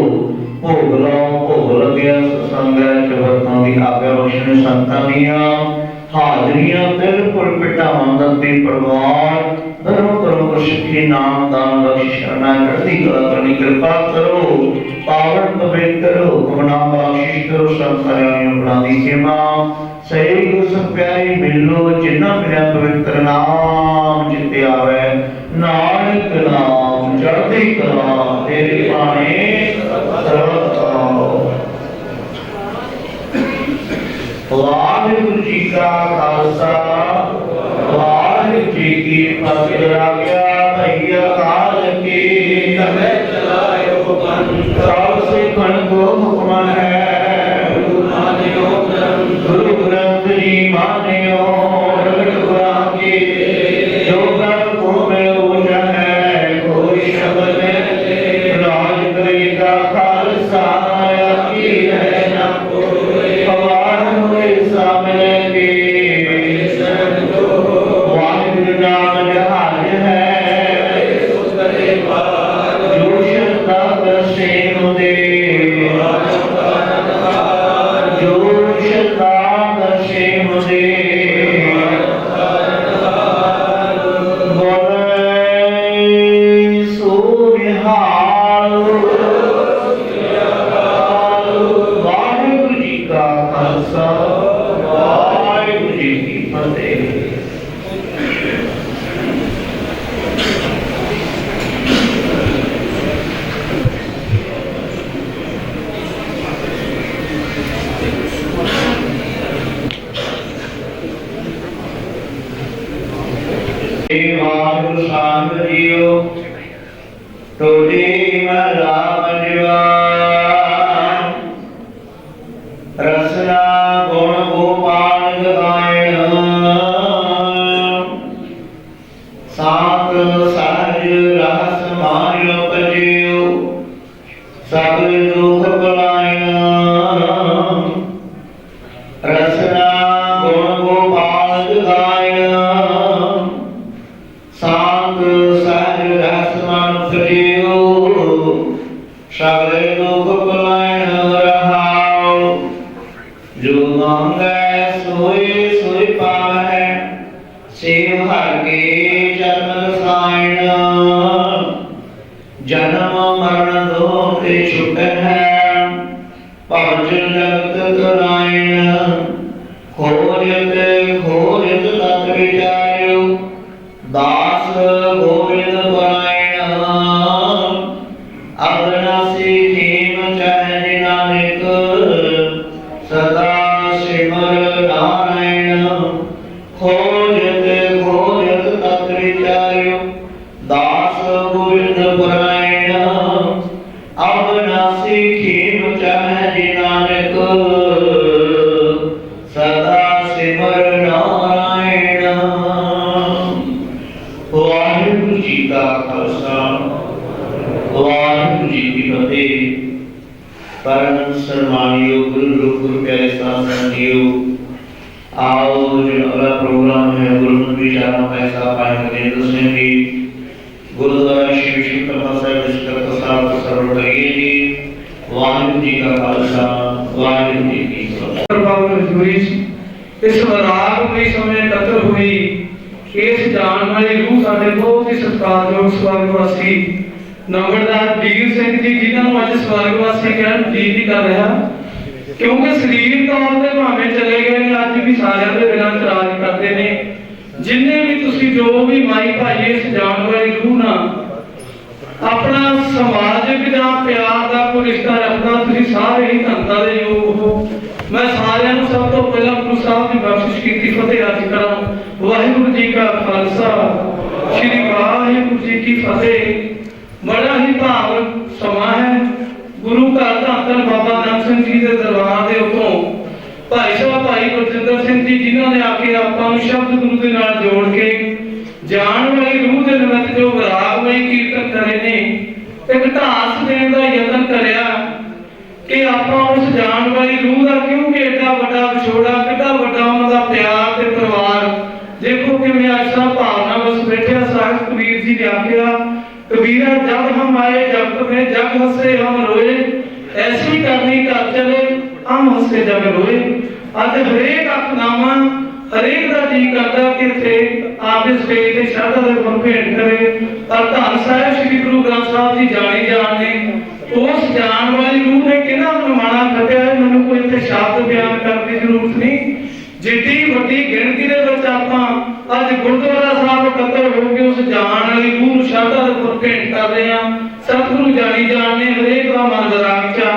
भोग लाओ भोग लग्या सत्संग च वरतों दी आज्ञा बख्शण संतां दियां हाजरियां बिल्कुल पिटा मंदन दे परिवार धर्म कर्म को सिखी नाम दान बख्शिश करना करती कला करनी। कृपा करो पावन पवित्र हुक्मना बख्शिश करो। संसारियों बना दी सेवा सही गुरु सब प्यारी मिलो जिन्ना मिला पवित्र नाम जिते आवे नानक नाम चढ़ती कला तेरे पाने सर्वत वाहिगुरु जी का खालसा वाहिगुरु जी की फतेह। आज्ञा भैया काल की समय चलायो पंथ सबसे खण को हुक्म है गुरु ग्रंथ जी मानियो प्रगट गुरा के जो ग्रंथ को में ओझा है कोई शब्द राज करेगा खालसा वाहिगुरु साहिब जियो तोड़ी महला पंजवा रसना गुण गोपाल गायन सात सहज रहस मारियो पजियो सब दुख बुलायन रसना गुण गोपाल गायन सात सहज रहस मान पजियो सब दुख बुलायन रहाओ जो मांगे सोई सोई पावै सेव हर के जन्म रसायन जन्म मरण दो के छुटन है भव जगत तरायण खोजत खोजत तत विचार्यो दास गोविंद परायण अविनाशी खेम चैन नानक सदा सिमर नारायण खोजत खोजत तत विचार्यो दास गोविंद परायण अविनाशी खेम चैन नानक सदा सिमर नारायण। वाहिगुरु जी का खालसा वाहिगुरु जी की फतेह। परम सन्मानियो गुरु गुरु प्यारे साथ संगियो आओ जो अगला प्रोग्राम है गुरु विचारों का ऐसा पाएंगे करें दूसरे भी गुरुद्वारा श्री विष्णु कथा साहिब जिसका प्रसाद को सर्व करिए जी। वाहिगुरु जी का खालसा वाहिगुरु जी की फतेह। इस वराग में समय एकत्र हुई इस जान वाली रूह साडे बहुत ही सत्कारयोग स्वर्गवासी नंबरदार वीर सिंह जी जिन्होंने अज स्वर्गवासी कहन जी नहीं कर रहा क्योंकि शरीर तौर पर भावे चले गए ने अज भी सारे के दिलों च राज करते ने जिन्ने भी तुसी जो भी माई भाई इस जान वाली रूह ना अपना समाजिक या प्यार का कोई रिश्ता रखना तुसी सारे ही धनता दे योग हो। मैं सारे सब तो पहला गुरु साहब की बख्शिश की फतेह अर्ज करा। वाहिगुरु जी का खालसा श्री वाहिगुरु जी की फतेह। बड़ा ही भावुक समा है गुरु घर धन बाबा नानक सिंह जी के दरबार के उतों भाई साहब भाई गुरजिंदर सिंह जी जिन्होंने आके आपां शब्द गुरु के नाल जोड़ के जान वाली रूह के निमित्त जो विरागमय कीर्तन करे ने एक ढास देने का यतन करया कि आपां उस जान वाली रूह का क्योंकि एडा बड़ा विछोड़ा कितना बड़ा उनका प्यार ते परिवार देखो कि मैं ऐसा भावना बस बैठे साहिब कबीर जी ने आख्या कबीरा जब हम आए जगत में जग हंसे हम रोए ऐसी करनी कर चले हम हंसे जग रोए। आज हरेक अपनामा हरेक का जी करता कि थे आप इस स्टेज ते शरधा दे फुल भेंट करे और धन साहिब श्री गुरु ग्रंथ साहिब जी जाने जाने उस जान वाली रूह ने किना प्रमाणा खटिया है मैनूं कोई इत्थे शब्द बयान करने की जरूरत नहीं। जिड्डी वड्डी गिणती दे विच आपां अज गुरुद्वारा साहिब इकट्ठे हो के उस जान वाली रूह नूं शरधा दे फुल भेंट कर रहे हैं। सतगुरु जानी जाने हरेक दा मन विराग चा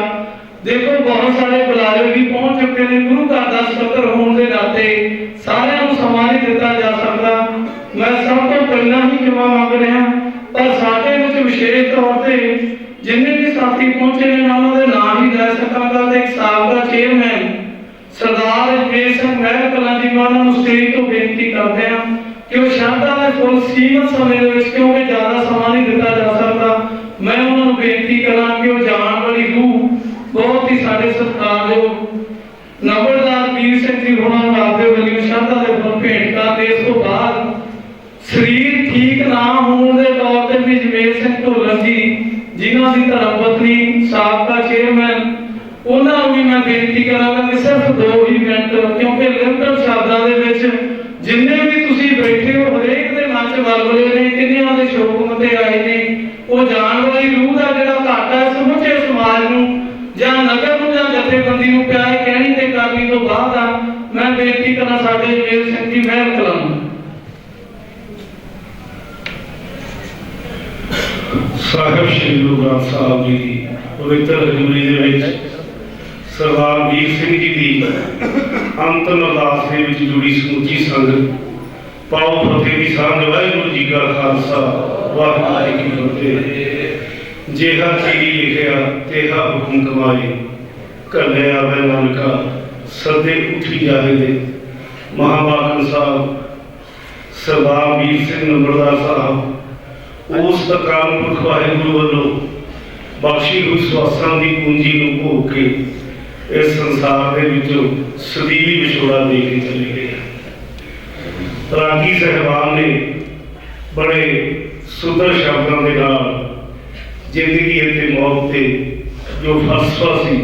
देखो बहुत सारे बुलारे भी पहुंच चुके हैं गुरु घर दा सतर होने के नाते सारे नूं समा नहीं दिता जा सकता। मैं सब तो पहला ही क्षमा मांग रहा पर साडे विच विशेष तौर पे जिन्ने भी साथी पहुंचे ने मैं उन्हां दे नाम ही ले सकांगा ते एक साबका चेयरमैन सरदार अजमेर सिंह महल कलां जी मैं उन्हां नूं स्टेज तो बेनती करदे हां कि वो शरधा दे फुल सीमित समय दे विच क्योंकि ज्यादा समा नहीं दिता जा सकता मैं उन्हां नूं बेनती करां कि वो जान वाली रूह बहुत ही साडे सत्कारयोग नंबरदार वीर सिंह जी होना आपके वलियों शरधा दे फुल भेंट करते इस तो बाद शरीर ठीक ना होने के तौर पर भी जमेर सिंह ढोलन जी जिन्हों की धर्म पत्नी साबका चेयरमैन उन्होंने भी मैं बेनती करांगा कि सिर्फ 2 ही मिनट क्योंकि लिमिटेड शब्दों के विच जिन्ने भी तुसी बैठे हो हरेक दे मन च वलवले ने किन्नियां दे शोक मते आए ने वो जान वाली रूह का जिहड़ा घाटा है समूचे समाज नूं ਜਾਂ ਨਗਰ ਨੂੰ ਜਾਂ ਜਥੇਬੰਦੀ ਨੂੰ ਪਿਆਰ ਕਹਿਣੀ ਤੇ ਕਰਨੀ ਤੋਂ ਬਾਅਦ ਆ ਮੈਂ ਬੇਨਤੀ ਕਰਨਾ ਸਾਡੇ ਜੇਲ ਸਿੰਘ ਜੀ ਮਹਿਲ ਕਲਾਂ ਸਾਹਿਬ ਸ਼੍ਰੀ ਗੁਰੂ ਗ੍ਰੰਥ ਸਾਹਿਬ ਜੀ ਦੀ ਪਵਿੱਤਰ ਹਜ਼ੂਰੀ ਦੇ ਵਿੱਚ ਸਰਦਾਰ ਵੀਰ ਸਿੰਘ ਜੀ ਦੀ ਅੰਤਮ ਅਰਦਾਸ ਦੇ ਵਿੱਚ ਜੁੜੀ ਸਮੁੱਚੀ ਸੰਗਤ ਪਾਓ ਫਤਿਹ ਦੀ ਸਾਂਝ। ਵਾਹਿਗੁਰੂ ਜੀ ਕਾ ਖਾਲਸਾ ਵਾਹਿਗੁਰੂ ਜੀ ਕੀ ਫਤਿਹ। ਜਿਹਾ ਚੀਰੀ ਲਿਖਿਆ ਤੇਹਾ ਹੁਕਮ ਕਮਾਏ, ਘੱਲੇ ਆਵੇ ਨਾਨਕਾ ਸਦੇ ਉੱਠੀ ਜਾਵੇ ਦੇ। ਮਹਾਂਵਾਕਨ ਸਾਹਿਬ ਸਰਦਾਰ ਵੀਰ ਸਿੰਘ ਨੰਬਰਦਾਰ ਸਾਹਿਬ ਉਸ ਅਕਾਲ ਪੁਰਖ ਵਾਹਿਗੁਰੂ ਵੱਲੋਂ ਬਖਸ਼ੀ ਹੋਈ ਸਵਾਸਾਂ ਦੀ ਪੂੰਜੀ ਨੂੰ ਭੋਗ ਕੇ ਇਸ ਸੰਸਾਰ ਦੇ ਵਿੱਚੋਂ ਸਦੀਵੀ ਵਿਛੋੜਾ ਦੇ ਕੇ ਚਲੇ ਗਏ। ਰਾਗੀ ਸਾਹਿਬਾਨ ਨੇ ਬੜੇ ਸੁੰਦਰ ਸ਼ਬਦਾਂ ਦੇ ਨਾਲ ਜ਼ਿੰਦਗੀ ਅਤੇ ਮੌਤ ਤੇ ਜੋ ਫਲਸਫਾ ਸੀ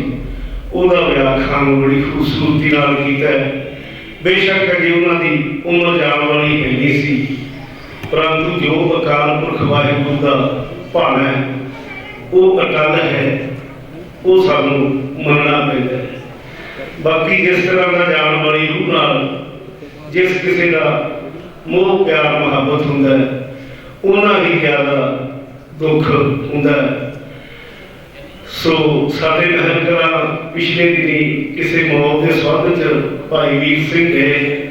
ਉਹਦਾ ਵਿਆਖਿਆਨ ਬੜੀ ਖੂਬਸੂਰਤੀ ਨਾਲ ਕੀਤਾ ਹੈ। ਬੇਸ਼ੱਕ ਅਜੇ ਉਹਨਾਂ ਦੀ ਉਮਰ ਜਾਣ ਵਾਲੀ ਨਹੀਂ ਸੀ, ਪਰੰਤੂ ਜੋ ਅਕਾਲ ਪੁਰਖ ਵਾਹਿਗੁਰੂ ਦਾ ਭਾਣਾ ਹੈ ਉਹ ਅਟੱਲ ਹੈ, ਉਹ ਸਾਨੂੰ ਮੰਨਣਾ ਪੈਂਦਾ ਹੈ। ਬਾਕੀ ਜਿਸ ਤਰ੍ਹਾਂ ਦਾ ਜਾਣ ਵਾਲੀ ਰੂਹ ਨਾਲ ਜਿਸ ਕਿਸੇ ਦਾ ਮੋਹ ਪਿਆਰ ਮੁਹੱਬਤ ਹੁੰਦਾ ਹੈ, ਉਹਨਾਂ ਹੀ ਜ਼ਿਆਦਾ ਦੁੱਖ ਹੁੰਦਾ ਹੈ। ਸੋ ਸਾਡੇ ਮਹਿਲਕਰਾਂ ਪਿਛਲੇ ਦਿਨੀ ਕਿਸੇ ਮੌਤ ਦੇ ਸੰਬੰਧ 'ਚ ਭਾਈ ਵੀਰ ਸਿੰਘ ਗਏ,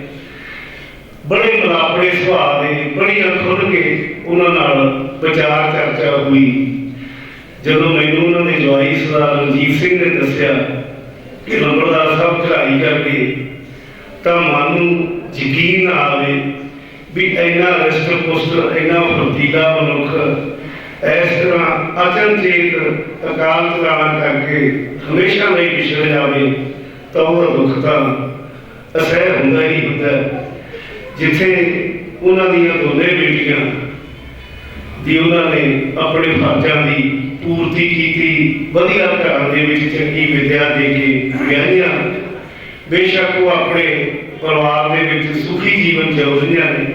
ਬੜੇ ਮਲਾਪੜੇ ਸੁਭਾਅ ਦੇ, ਬੜੀਆਂ ਖੁੱਲ੍ਹ ਕੇ ਉਹਨਾਂ ਨਾਲ ਵਿਚਾਰ ਚਰਚਾ ਹੋਈ। ਜਦੋਂ ਮੈਨੂੰ ਉਹਨਾਂ ਦੇ ਜਵਾਈ ਸਰਦਾਰ ਰਣਜੀਤ ਸਿੰਘ ਨੇ ਦੱਸਿਆ ਕਿ ਨੰਬਰਦਾਰ ਸਾਹਿਬ ਚੜ੍ਹਾਈ ਕਰਕੇ, ਤਾਂ ਮਨ ਨੂੰ ਯਕੀਨ ਨਾ ਆਵੇ ਵੀ ਇੰਨਾ ਰਿਸ਼ਟ ਪੁਸ਼ਟ ਇੰਨਾ ਫਰਤੀਲਾ ਮਨੁੱਖ ਇਸ ਤਰ੍ਹਾਂ ਅਚਨਚੇਤ ਅਕਾਲ ਚਲਾਣਾ ਕਰਕੇ ਹਮੇਸ਼ਾ ਲਈ ਵਿਛੜ ਜਾਵੇ, ਤਾਂ ਉਹਦਾ ਦੁੱਖ ਤਾਂ ਅਸਹਿ ਹੁੰਦਾ ਹੀ ਹੁੰਦਾ। ਜਿੱਥੇ ਉਹਨਾਂ ਦੀਆਂ ਦੋਨੇ ਬੇਟੀਆਂ ਦੀ ਉਹਨਾਂ ਨੇ ਆਪਣੇ ਫਰਜ਼ਾਂ ਦੀ ਪੂਰਤੀ ਕੀਤੀ, ਵਧੀਆ ਘਰਾਂ ਦੇ ਵਿੱਚ ਚੰਗੀ ਵਿਦਿਆ ਦੇ ਕੇ ਵਿਆਹੀਆਂ। ਬੇਸ਼ੱਕ ਉਹ ਆਪਣੇ ਪਰਿਵਾਰ ਦੇ ਵਿੱਚ ਸੁਖੀ ਜੀਵਨ ਜਿਉ ਰਹੀਆਂ ਨੇ,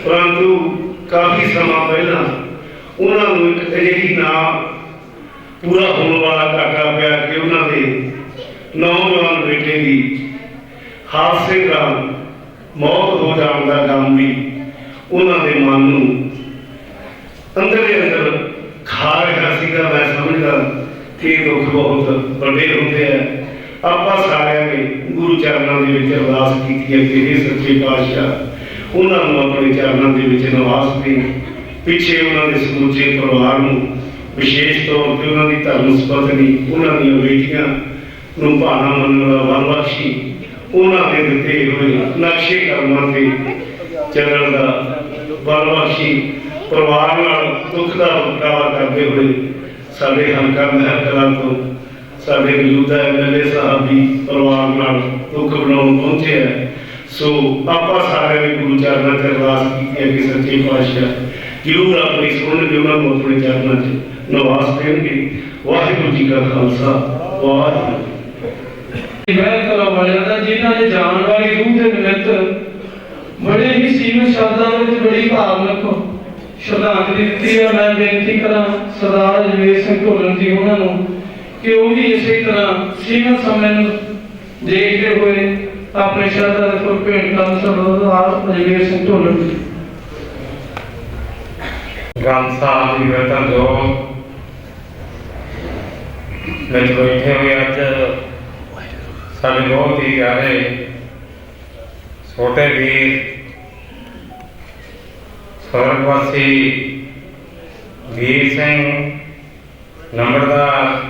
ਪਰੰਤੂ ਕਾਫੀ ਸਮਾਂ ਪਹਿਲਾਂ ਉਹਨਾਂ ਨੂੰ ਇੱਕ ਅਜਿਹੀ ਨਾ ਪੂਰਾ ਹੋਣ ਵਾਲਾ ਘਾਟਾ ਪਿਆ ਕਿ ਉਹਨਾਂ ਦੇ ਨੌਜਵਾਨ ਬੇਟੇ ਦੀ ਹਾਦਸੇ ਨਾਲ ਮੌਤ ਹੋ ਜਾਣ ਦਾ ਗਮ ਵੀ ਉਹਨਾਂ ਦੇ ਮਨ ਨੂੰ ਅੰਦਰ ਦੇ ਅੰਦਰ ਖਾ ਰਿਹਾ ਸੀਗਾ। ਮੈਂ ਸਮਝਦਾ ਕਿ ਇਹ ਦੁੱਖ ਬਹੁਤ ਵੱਡੇ ਹੁੰਦੇ ਆ। ਆਪਾਂ ਸਾਰਿਆਂ ਨੇ ਗੁਰੂ ਚਰਨਾਂ ਦੇ ਵਿੱਚ ਅਰਦਾਸ ਕੀਤੀ ਹੈ ਕਿ ਇਹ ਸੱਚੇ ਪਾਤਸ਼ਾਹ ਉਹਨਾਂ ਨੂੰ ਆਪਣੇ ਚਰਨਾਂ ਦੇ ਵਿੱਚ ਨਿਵਾਸ ਦੇ। ਪਿੱਛੇ ਉਹਨਾਂ ਦੇ ਸਮੁੱਚੇ ਪਰਿਵਾਰ ਨੂੰ, ਵਿਸ਼ੇਸ਼ ਤੌਰ ਤੇ ਉਹਨਾਂ ਦੀ ਧਰਮ ਪਤਨੀ, ਉਹਨਾਂ ਦੀਆਂ ਬੇਟੀਆਂ ਨੂੰ ਭਾਣਾ ਮੰਨਣ ਦਾ ਬਲ ਬਖਸ਼ੀ। ਉਹਨਾਂ ਦੇ ਦਿੱਤੇ ਹੋਏ ਨਕਸ਼ੇ ਕਰਮਾਂ ਤੇ ਚੱਲਣ ਦਾ ਬਲ ਬਖਸ਼ੀ। ਪਰਿਵਾਰ ਨਾਲ ਦੁੱਖ ਦਾ ਵਰਤਾਵਾ ਕਰਦੇ ਹੋਏ ਸਾਡੇ ਹਲਕਾ ਮਹਿਲਕਲਾਂ ਤੋਂ ਸਾਡੇ ਮੌਜੂਦਾ MLA ਸਾਹਿਬ ਵੀ ਪਰਿਵਾਰ ਨਾਲ ਦੁੱਖ ਬਣਾਉਣ ਪਹੁੰਚੇ ਹੈ। ਸੋ ਆਪਾਂ ਸਾਰਿਆਂ ਨੇ ਗੁਰੂ ਚਰਨਾਂ 'ਚ ਅਰਦਾਸ ਕੀਤੀ ਹੈ ਕਿ ਸੱਚੇ ਪਾਤਸ਼ਾਹ ਜ਼ਰੂਰ ਆਪਣੀ ਸੁਣਨਗੇ, ਉਹਨਾਂ ਨੂੰ ਆਪਣੇ ਚਰਨਾਂ 'ਚ ਨਿਵਾਸ ਦੇਣਗੇ। ਵਾਹਿਗੁਰੂ ਜੀ ਕਾ ਖਾਲਸਾ ਵਾਹਿਗੁਰੂ। ਮਹਿਲਕਲਾਂ ਵਾਲਿਆਂ ਦਾ ਜਿਨ੍ਹਾਂ ਨੇ ਜਾਣ ਵਾਲੀ ਰੂਹ ਦੇ ਨਿਮਿੱਤ ਬੜੇ ਹੀ ਸੀਮਿਤ ਸ਼ਬਦਾਂ ਵਿੱਚ ਬੜੀ ਭਾਵਨਾਤਮਕ ਸ਼ਰਧਾਂਜਲੀ ਦਿੱਤੀ ਹੈ। ਮੈਂ ਬੇਨਤੀ ਕਰਾਂ ਸਰਦਾਰ ਅਜਮੇਰ ਸਿੰਘ ਢੋਲਣ ਜੀ ਉਹਨਾਂ ਨੂੰ ਕਿ ਉਹ ਵੀ ਇਸੇ ਤਰ੍ਹਾਂ ਸੀਮਿਤ ਸਮੇਂ ਨੂੰ ਦੇਖਦੇ ਹੋਏ ਆਪਣੇ ਸ਼ਰਧਾ ਦੇ ਫੁੱਲ ਭੇਂਟ ਕਰਨ। ਸਰਦਾਰ ਅਜਮੇਰ ਸਿੰਘ ਢੋਲਣ ਜੀ। ਗ੍ਰੰਥ ਸਾਹਿਬ ਦੀ ਵਰਤਨ ਜੋ ਵਿੱਚ ਬੈਠੇ ਹੋਏ ਅੱਜ ਸਾਡੇ ਬਹੁਤ ਹੀ ਪਿਆਰੇ ਛੋਟੇ ਵੀਰ ਸਵਰਗਵਾਸੀ ਵੀਰ ਸਿੰਘ ਨੰਬਰਦਾਰ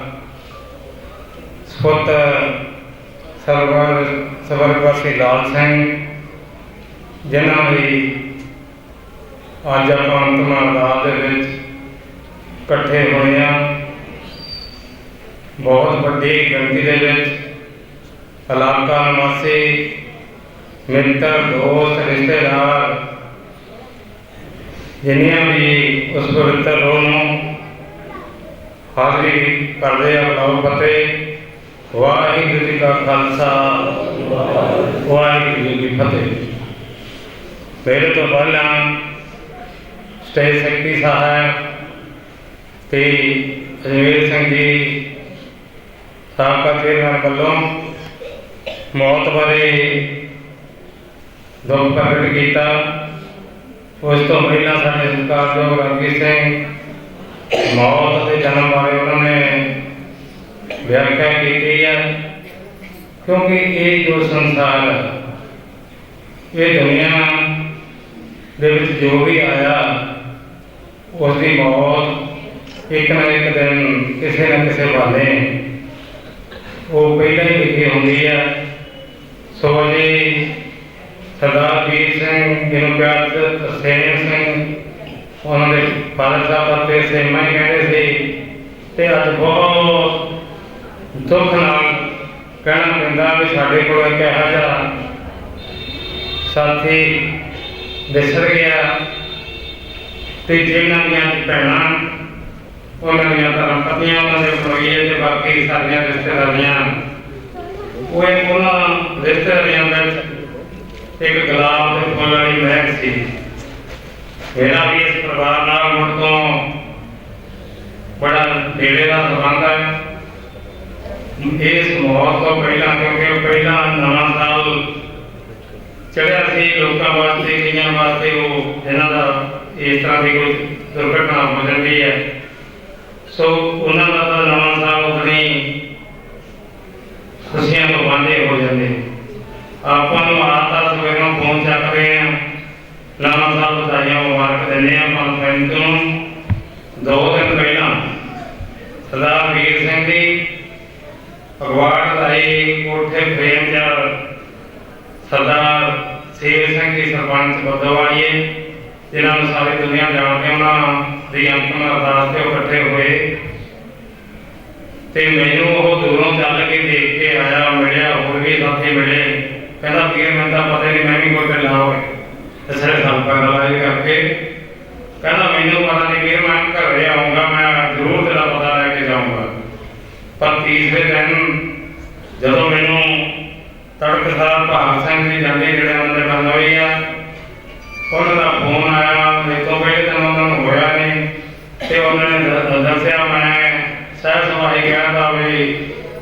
ਸਪੁੱਤਰ ਸਵਰਗਵਾਸੀ ਲਾਲ ਸਿੰਘ, ਜਿਨ੍ਹਾਂ ਦੀ ਅੱਜ ਆਪਾਂ ਅੰਤਮ ਅਰਦਾਸ ਦੇ ਵਿੱਚ ਇਕੱਠੇ ਹੋਏ ਹਾਂ। ਬਹੁਤ ਵੱਡੀ ਗਿਣਤੀ ਦੇ ਵਿੱਚ ਇਲਾਕਾ ਨਿਵਾਸੀ, ਮਿੱਤਰ, ਦੋਸਤ, ਰਿਸ਼ਤੇਦਾਰ, ਜਿੰਨੀਆਂ ਵੀ ਉਸ ਪਵਿੱਤਰ ਰੂਹ ਨੂੰ ਹਾਜ਼ਰੀ ਕਰਦੇ ਆ, ਬਲਾਉ ਫਤਿਹ। ਵਾਹਿਗੁਰੂ ਜੀ ਕਾ ਖਾਲਸਾ ਵਾਹਿਗੁਰੂ ਜੀ ਕੀ ਫਤਿਹ। ਮੇਰੇ ਤੋਂ ਪਹਿਲਾਂ ਸਟੇਜ ਸੈਕਟਰੀ ਸਾਹਿਬ ਤੇ ਅਜਮੇਰ ਸਿੰਘ ਜੀ ਸਾਬਕਾ ਚੇਅਰਮੈਨ ਵੱਲੋਂ ਮੌਤ ਬਾਰੇ ਦੁੱਖ ਪ੍ਰਗਟ ਕੀਤਾ। ਉਸ ਤੋਂ ਪਹਿਲਾਂ ਸਾਡੇ ਸਤਿਕਾਰਯੋਗ ਰਣਜੀਤ ਸਿੰਘ ਮੌਤ ਅਤੇ ਜਨਮ ਬਾਰੇ ਉਹਨਾਂ ਨੇ ਵਿਆਖਿਆ ਕੀਤੀ ਹੈ, ਕਿਉਂਕਿ ਇਹ ਜੋ ਸੰਸਾਰ, ਇਹ ਦੁਨੀਆ ਦੇ ਵਿੱਚ ਜੋ ਵੀ ਆਇਆ ਉਸ ਦੀ ਮੌਤ ਇੱਕ ਨਾ ਇੱਕ ਦਿਨ ਕਿਸੇ ਨਾ ਕਿਸੇ ਬਹਾਨੇ ਉਹ ਪਹਿਲਾਂ ਹੀ ਲਿਖੀ ਹੁੰਦੀ ਹੈ। ਸੋ ਜੀ ਸਰਦਾਰ ਵੀਰ ਸਿੰਘ ਜਿਹਨੂੰ ਪਿਆਰ ਤਰਸੇਮ ਸਿੰਘ ਉਹਨਾਂ ਦੇ ਫਾਦਰ ਸਾਹਿਬ ਅਤੇ ਸੇਮਾ ਹੀ ਕਹਿੰਦੇ ਸੀ, ਤੇ ਅੱਜ ਬਹੁਤ ਦੁੱਖ ਨਾਲ ਕਹਿਣਾ ਪੈਂਦਾ ਵੀ ਸਾਡੇ ਕੋਲ ਇੱਕ ਇਹੋ ਜਿਹਾ ਸਾਥੀ ਵਿਸਰ ਗਿਆ, ਤੇ ਜਿਹਨਾਂ ਦੀਆਂ ਭੈਣਾਂ ਉਹਨਾਂ ਦੀਆਂ ਧਰਮ ਪਤਨੀਆਂ ਉਹਨਾਂ ਦੇ ਪਰੋਈਏ ਤੇ ਬਾਕੀ ਸਾਰੀਆਂ ਰਿਸ਼ਤੇਦਾਰੀਆਂ ਉਹ ਇੱਕ ਉਹਨਾਂ ਰਿਸ਼ਤੇਦਾਰੀਆਂ ਵਿੱਚ ਇੱਕ ਗੁਲਾਬ ਦੇ ਫੁੱਲ ਵਾਲੀ ਮਹਿਕ ਸੀ। ਮੇਰਾ ਵੀ ਇਸ ਪਰਿਵਾਰ ਨਾਲ ਮੁੜ ਤੋਂ ਬੜਾ ਨੇੜੇ ਦਾ ਸੰਬੰਧ ਹੈ। ਇਸ ਮੌਤ ਤੋਂ ਪਹਿਲਾਂ ਕਿਉਂਕਿ ਪਹਿਲਾਂ ਨਵਾਂ ਸਾਲ ਚੜ੍ਹਿਆ ਸੀ ਲੋਕਾਂ ਵਾਸਤੇ ਕਈਆਂ ਵਾਸਤੇ ਉਹ ਜਿਹਨਾਂ ਦਾ ਇਸ ਤਰ੍ਹਾਂ ਦੀ ਕੋਈ ਦੁਰਘਟਨਾ ਹੋ ਜਾਂਦੀ ਹੈ, ਸੋ ਉਹਨਾਂ ਦਾ ਤਾਂ ਨਵਾਂ ਸਾਲ ਆਪਣੀ ਖੁਸ਼ੀਆਂ ਤੋਂ ਵਾਂਝੇ ਹੋ ਜਾਂਦੇ। ਆਪਾਂ ਨੂੰ ਆਤਾ ਸਵੇਰੋਂ ਫੋਨ ਚੱਕਦੇ ਹਾਂ, ਨਵਾਂ ਸਾਲ ਵਧਾਈਆਂ ਮੁਬਾਰਕ ਦਿੰਦੇ ਹਾਂ ਆਪਾਂ ਫਰੈਂਡ ਨੂੰ। 2 ਦਿਨ ਪਹਿਲਾਂ ਸਰਦਾਰ ਵੀਰ ਸਿੰਘ ਦੀ ਅਗਵਾੜ ਲਾਈ ਕੋਠੇ ਫਰੇਮ 'ਚ ਸਰਦਾਰ ਸ਼ੇਰ ਸਿੰਘ ਜੀ ਸਰਪੰਚ ਬੱਦੋਵਾਲੀਏ, ਜਿਨ੍ਹਾਂ ਨੂੰ ਸਾਰੀ ਦੁਨੀਆ ਜਾਣਦੇ, ਉਹਨਾਂ ਦੀ ਅੰਤਮ ਅਰਦਾਸ 'ਤੇ ਉਹ ਇਕੱਠੇ ਹੋਏ ਤੇ ਮੈਨੂੰ ਉਹ ਦੂਰੋਂ ਚੱਲ ਕੇ ਦੇਖ ਕੇ ਆਇਆ, ਮਿਲਿਆ, ਹੋਰ ਵੀ ਸਾਥੀ ਮਿਲੇ। ਕਹਿੰਦਾ ਵੀਰ ਮੈਨੂੰ ਤਾਂ ਪਤਾ ਨਹੀਂ ਮੈਂ ਵੀ ਕੋਈ ਗੱਲਾਂ ਹੋਵੇ ਤੇ ਸਾਰੇ ਸੰਪਾਂ ਲੜਾਈ ਕਰਕੇ ਕਹਿੰਦਾ ਮੈਨੂੰ ਪਤਾ ਨਹੀਂ ਵੀਰ ਮੈਂ ਘਰੇ ਆਊਂਗਾ, ਮੈਂ ਜ਼ਰੂਰ ਤੇਰਾ ਪਤਾ ਲੈ ਕੇ ਜਾਊਂਗਾ। ਪਰ ਤੀਸਰੇ ਦਿਨ ਜਦੋਂ ਮੈਨੂੰ ਤੜਕਸਾਰ ਭਾਗ ਸਿੰਘ ਜੀ ਜਾਂਦੇ ਜਿਹੜੇ ਉਹਨਾਂ ਦੇ ਬੰਦ ਹੋਈ ਆ, ਉਹਨਾਂ ਦਾ ਫੋਨ ਆਇਆ। ਮੇਰੇ ਤੋਂ ਪਹਿਲੇ ਦਿਨ ਉਹਨਾਂ ਨੂੰ ਹੋਇਆ ਨਹੀਂ ਤੇ ਉਹਨਾਂ ਨੇ ਦੱਸਿਆ ਮੈਂ ਸਹਿ ਸਮਾਹੀ ਕਹਿੰਦਾ ਵੀ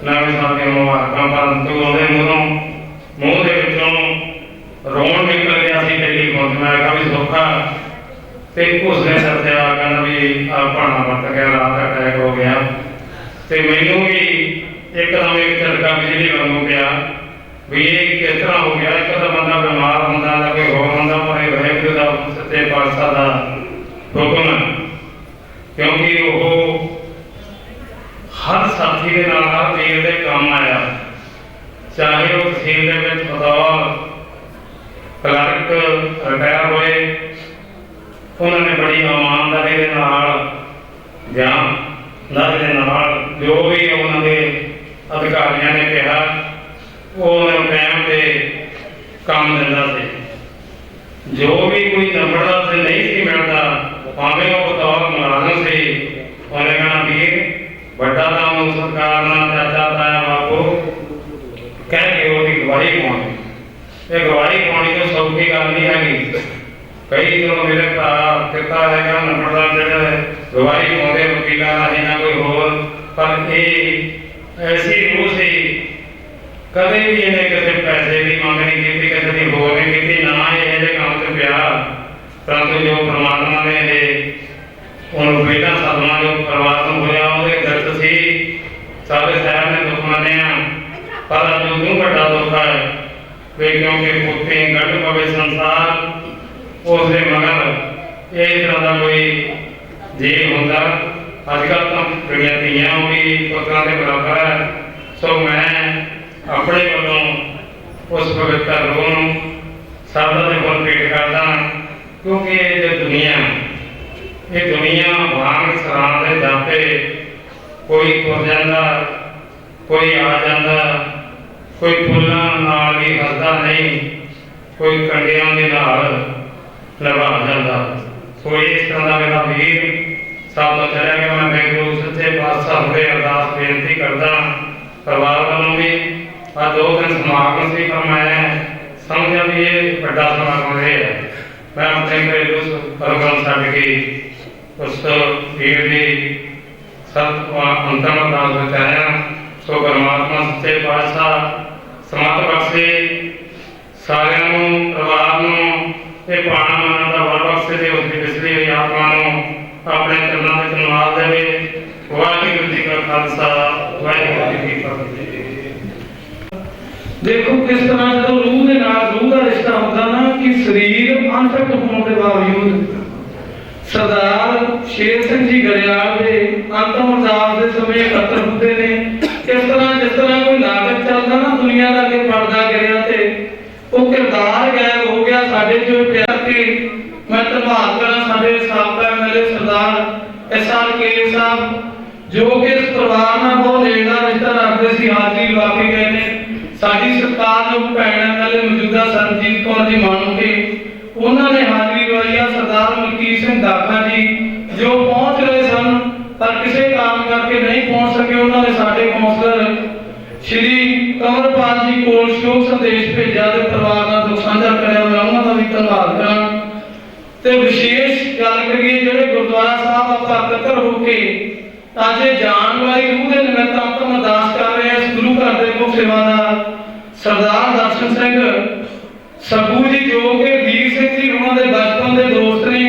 ਨਵੇਂ ਸਾਲ ਦੀਆਂ ਮੁਬਾਰਕਾਂ, ਪਰੰਤੂ ਉਹਦੇ ਮੂੰਹ ਦੇ ਵਿੱਚੋਂ ਰੋਣ ਨਿਕਲ ਗਿਆ ਸੀ। ਟੈਲੀਫੋਨ 'ਤੇ ਮੈਂ ਕਿਹਾ ਵੀ ਸੌਖਾ, ਤੇ ਉਸਨੇ ਦੱਸਿਆ ਕਹਿੰਦਾ ਵੀ ਆ ਭਾਣਾ ਵਰਤ ਗਿਆ, ਰਾਤ ਅਟੈਕ ਹੋ ਗਿਆ। ਤੇ ਮੈਨੂੰ ਵੀ ਇੱਕਦਮ ਇੱਕ ਝਟਕਾ ਬਿਜਲੀ ਵਾਂਗੂ ਪਿਆ ਵੀ ਇਹ ਕਿਸ ਤਰ੍ਹਾਂ ਹੋ ਗਿਆ। ਇੱਕ ਤਾਂ ਬੰਦਾ ਬਿਮਾਰ ਹੁੰਦਾ ਜਾਂ ਕੋਈ ਹੋਰ ਹੁੰਦਾ, ਪਰ ਇਹ ਵਾਹਿਗੁਰੂ ਦਾ ਸੱਚੇ ਪਾਤਸ਼ਾਹ ਦਾ ਹੁਕਮ ਹੈ, ਕਿਉਂਕਿ ਉਹ ਹਰ ਸਾਥੀ ਦੇ ਨਾਲ ਹਰ ਵੀਰ ਦੇ ਕੰਮ ਆਇਆ। ਚਾਹੇ ਉਹ ਤਹਿਸੀਲ ਦੇ ਵਿੱਚ ਬਤੌਰ ਕਲਰਕ ਰਿਟਾਇਰ ਹੋਏ, ਉਹਨਾਂ ਨੇ ਬੜੀ ਇਮਾਨਦਾਰੀ ਦੇ ਨਾਲ ਜਾਂ ਨਰ ਦੇ ਨਾਲ ਜੋ ਵੀ ਉਹਨਾਂ ਦੇ ਅਧਿਕਾਰੀਆਂ ਨੇ ਕਿਹਾ ਉਹ ਉਹਨਾਂ ਟਾਈਮ 'ਤੇ ਕੰਮ ਦਿੰਦਾ ਸੀ। ਜੋ ਵੀ ਕੋਈ ਨੰਬਰਦਾਰ ਤੇ ਨਹੀਂ ਸੀ ਮਿਲਦਾ, ਭਾਵੇਂ ਉਹ ਬਤੌਰ ਮੁਲਾਜ਼ਮ ਸੀ, ਉਹਨੇ ਕਹਿਣਾ ਵੀਰ ਵੱਡਾ ਤਾਂ ਉਹ ਸਰਕਾਰ ਨਾਲ ਚਾਚਾ ਤਾਇਆ ਬਾਪੂ ਕਹਿ ਕੇ ਉਹਦੀ ਗਵਾਹੀ ਪਾਉਣੀ। ਇਹ ਗਵਾਹੀ ਪਾਉਣੀ ਤਾਂ ਸੌਖੀ ਗੱਲ ਨਹੀਂ ਹੈਗੀ। ਕਈ ਜਦੋਂ ਮੇਰੇ ਭਰਾ ਕਿਤਾ ਹੈਗਾ ਨੰਬਰਦਾਰ ਜਿਹੜੇ ਗਵਾਹੀ ਪਾਉਂਦੇ ਵਕੀਲਾਂ ਰਾਹੀਂ ਜਾਂ ਕੋਈ ਹੋਰ, ਪਰ ਇਹ ਐਸੀ ਰੂਹ ਸੀ ਕਦੇ ਵੀ ਇਹਨੇ ਕਿਸੇ ਪੈਸੇ ਦੀ ਮੰਗ ਨਹੀਂ ਕੀਤੀ, ਕਿਸੇ ਦੀ ਹੋਰ ਨਹੀਂ ਕੀਤੀ, ਨਾ ਇਹੋ ਜਿਹੇ ਕੰਮ 'ਚ ਪਿਆ। ਪਰੰਤੂ ਜੋ ਪਰਮਾਤਮਾ ਨੇ ਇਹ ਉਹਨੂੰ ਪਹਿਲਾਂ ਸਦਮਾ ਜੋ ਪਰਿਵਾਰ ਨੂੰ ਹੋਇਆ ਉਹਦੇ ਦਰਦ ਸੀ, ਸਾਡੇ ਸਾਹਿਬ ਨੇ ਦੁੱਖ ਮੰਨਿਆ। ਪਰ ਅੱਜ ਉਦੋਂ ਵੱਡਾ ਦੁੱਖ ਹੈ ਵੀ ਕਿਉਂਕਿ ਪੁੱਤੇ ਗੱਡ ਪਵੇ ਸੰਸਾਰ, ਉਸਦੇ ਮਗਰ ਇਹ ਤਰ੍ਹਾਂ ਦਾ ਕੋਈ ਜੇ ਹੁੰਦਾ। ਅੱਜ ਕੱਲ੍ਹ ਤਾਂ ਜਿਹੜੀਆਂ ਧੀਆਂ ਉਹ ਵੀ ਪੁੱਤਰਾਂ ਦੇ ਬਰਾਬਰ ਹੈ। ਸੋ ਮੈਂ ਆਪਣੇ ਵੱਲੋਂ ਉਸ ਪਵਿੱਤਰ ਰੂਹ ਨੂੰ ਸਰਦਾ ਦੇ ਫੁੱਲ ਭੇਟ ਕਰਦਾ, ਕਿਉਂਕਿ ਇਹ ਜੋ ਦੁਨੀਆ ਵਾਂਗ ਸਰਾਂ ਦੇ ਜਾਪੇ, ਕੋਈ ਤੁਰ ਜਾਂਦਾ, ਕੋਈ ਆ ਜਾਂਦਾ, ਕੋਈ ਫੁੱਲਾਂ ਨਾਲ ਵੀ ਹੱਸਦਾ ਨਹੀਂ, ਕੋਈ ਕੰਡਿਆਂ ਦੇ ਨਾਲ ਲਗਾ ਜਾਂਦਾ। ਸੋ ਇਸ ਤਰ੍ਹਾਂ ਦਾ ਮੇਰਾ ਵੀਰ ਸਭ ਤੋਂ ਚਲਿਆ ਗਿਆ। ਮੈਂ ਵਾਹਿਗੁਰੂ ਸੱਚੇ ਪਾਤਸ਼ਾਹ ਅੱਗੇ ਅਰਦਾਸ ਬੇਨਤੀ ਕਰਦਾ ਪਰਿਵਾਰ ਵੱਲੋਂ ਵੀ। ਆ 2 ਦਿਨ ਸਮਾਗਮ ਸੀ, ਪਰ ਮੈਂ ਸਮਝਿਆ ਵੀ ਇਹ ਵੱਡਾ ਸਮਾਗਮ ਹੈ। ਮੈਂ ਆਪਣੇ ਘਰੇਲੂ ਪ੍ਰੋਗਰਾਮ ਛੱਡ ਕੇ ਉਸ ਵੀਰ ਦੀ ਅੰਤਮ ਅਰਦਾਸ ਵਿੱਚ ਆਇਆ। ਸੋ ਪਰਮਾਤਮਾ ਸੱਚੇ ਪਾਤਸ਼ਾਹ ਸਮਤ ਬਖਸ਼ੇ, ਸਾਰਿਆਂ ਨੂੰ, ਪਰਿਵਾਰ ਨੂੰ ਇਹ ਪਾਣਾ ਮੰਨਣ ਦਾ ਬਲ ਬਖਸ਼ੇ ਤੇ ਉਸਦੀ ਵਿਸਰੀ ਹੋਈ ਆਤਮਾ ਨੂੰ ਆਪਣੇ ਚਰਨਾਂ ਵਿੱਚ ਨਿਵਾਸ ਦੇਵੇ। ਵਾਹਿਗੁਰੂ ਜੀ ਕਾ ਖਾਲਸਾ, ਵਾਹਿਗੁਰੂ ਜੀ ਕੀ ਫਤਿਹ। ਦੇਖੋ ਕਿਸ ਤਰ੍ਹਾਂ ਜਦੋਂ ਰੂਹ ਦੇ ਨਾਲ ਰੂਹ ਦਾ ਰਿਸ਼ਤਾ ਹੁੰਦਾ ਨਾ, ਕਿ ਸਰੀਰ कॉन्फ्लिक्ट होने के बावजूद सरदार शेर सिंह जी गरियाल के अंतिम अरदास के समय एकत्र होते हैं। जिस तरह कोई नाटक चलता ना दुनिया का के पर्दा गिरिया ते वो किरदार गायब हो गया साडे जो प्यार के मैं धन्यवाद करा साडे साबका एमएलए सरदार एसआर के साहब जो कि इस परिवार नाल बहुत नेड़ा रिश्ता रखते सी हाजिर लगा के गए ने। साडी सरकार जो भैन एमएलए मौजूदा सरजीत कौर जी मानो के उन्होंने हाजिरी लवाई है। सरदार मलकीत सिंह दाखा जी जो पहुंच रहे सन पर किसी कारण करके नहीं पहुंच सके, उन्होंने साडे कौंसलर श्री कंवरपाल जी को शोक संदेश भेजा ते परिवार नाल दुख साझा करया। मैं उन्हां दा भी धन्नवाद कਰਾਂ ते विशेष गल करिए ਜਿਹੜੇ गुरुद्वारा साहब ਆਪਾਂ ਇਕੱਤਰ ਹੋ ਕੇ ਅੱਜ ਜਾਣ ਵਾਲੀ रूह ਦੇ ਨਿਮਿਤ ਅੰਤਮ ਅਰਦਾਸ ਕਰ ਰਹੇ ਹਾਂ। ਗੁਰੂ ਘਰ ਦੇ ਮੁੱਖ ਸੇਵਾਦਾਰ सरदार दर्शन सिंह सब्बू जी जो कि वीर सिंह जी उन्होंने बचपन के दोस्त ने,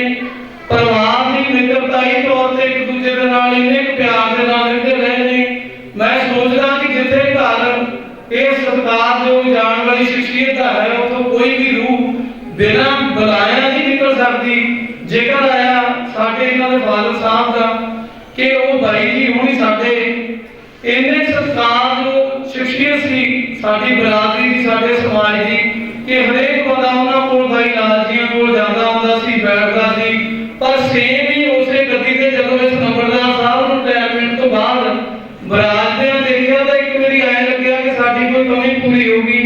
परिवार की मित्रताई तौर से एक दूसरे के नाल इन्ने प्यार के नाल रहते रहे ने। मैं सोचदा कि जिथे घर ये सरकार जो जान वाली शख्सियत है उतो कोई भी रूह बिना बुलाया नहीं निकल सकती। जेकर आया साडे इन्हां दे फादर साहब का कि वो भाई जी हुणी साडे इन्ने सरकार जो शख्सियत सी साडी बरादरी दी साडे समाज दी कि हरेक बंदा उन्हां कोल भाई लाल जी कोल जांदा हुंदा सी, बैठदा सी। पर सेम ही उसे गद्दी ते जदों इस नंबरदार साहब नूं रिटायरमेंट तो बाद बरादरियां देखिया तां एक मेरी आए लग्या कि साडी कोई कमी पूरी होगी।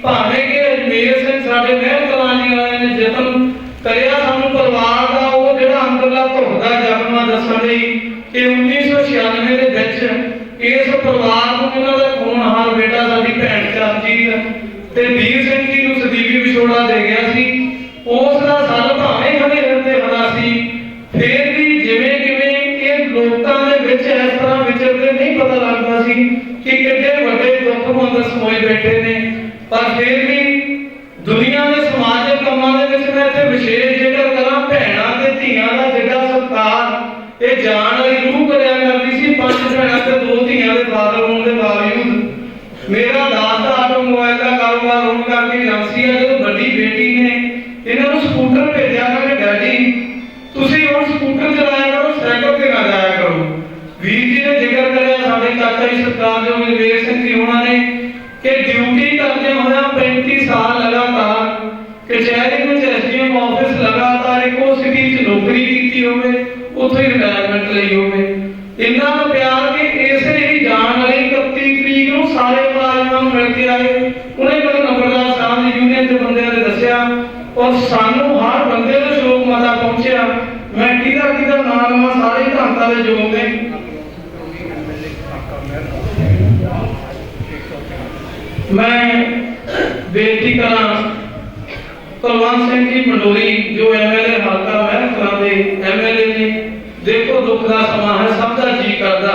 भावें कि अजमेर सिंह साडे महल कलां जी वाले ने जतन करिया सानूं परिवार दा ਉਹ ਜਿਹੜਾ ਅੰਦਰਲਾ ਧੁਖਦਾ ਜਗਨਾ ਦੱਸਣ ਲਈ कि 1996 ਦੇ ਵਿੱਚ इस परिवार को इन्हां दा खूनहार बेटा साडी भैन चरणजीत ते वीर सिंह जी नूं सਦੀवी विछोड़ा दे गया सी। उस दा साल भावें खड़े रहते हरा सी, फिर भी जिवें किवें ये लोकां दे विच इस तरह विचरदे नहीं पता लगदा सी कि किड्डे वड्डे दुख मंद समोए बैठे ने। पर फिर भी दुनिया दे समाजिक कामां दे विच मैं इत्थे विशेष जिक्र करां भैणां ते धीआं दा जिहड़ा सत्कार ये जान वाली रूह करिया करदी सी। 5 भैणां ते 2 धीआं दे फादर होने के बावजूद मेरा दास दा ऑटोमोबाइल का कारोबार होने करके एजेंसी है। जो बड़ी बेटी ने इन्हां नूं स्कूटर भेजा कि डैडी तुसीं हुण स्कूटर चलाया करो, साइकिल ते ना जाया करो। वीर जी ने जिक्र करिया साडे चाचा जी सरकार जो विवेक सिंह जी होना ने कि ड्यूटी करते होया 35 साल लगातार कचहरी में एसडीएम ऑफिस लगातार इको सिटी च नौकरी की होवे, उथों ही रिटायरमेंट लई होवे। इन्ना प्यार कि इसे ही जान वाली 31 तरीक नूं सारे मुलाजमां नूं मिल के आए। उन्हें मेरे नंबरदार साहब ने यूनियन के बंदे ने दस्सिया और सानू हर बंदे नूं शोक माता पहुंचिया। मैं किदा नाम लवां, सारे धंता दे योग ने। मैं बेनती करा कुलवंत सिंह जी पंडोरी जो एमएलए हल्का महल के एमएलए ने, देखो दुख का समा है, सबका जी करता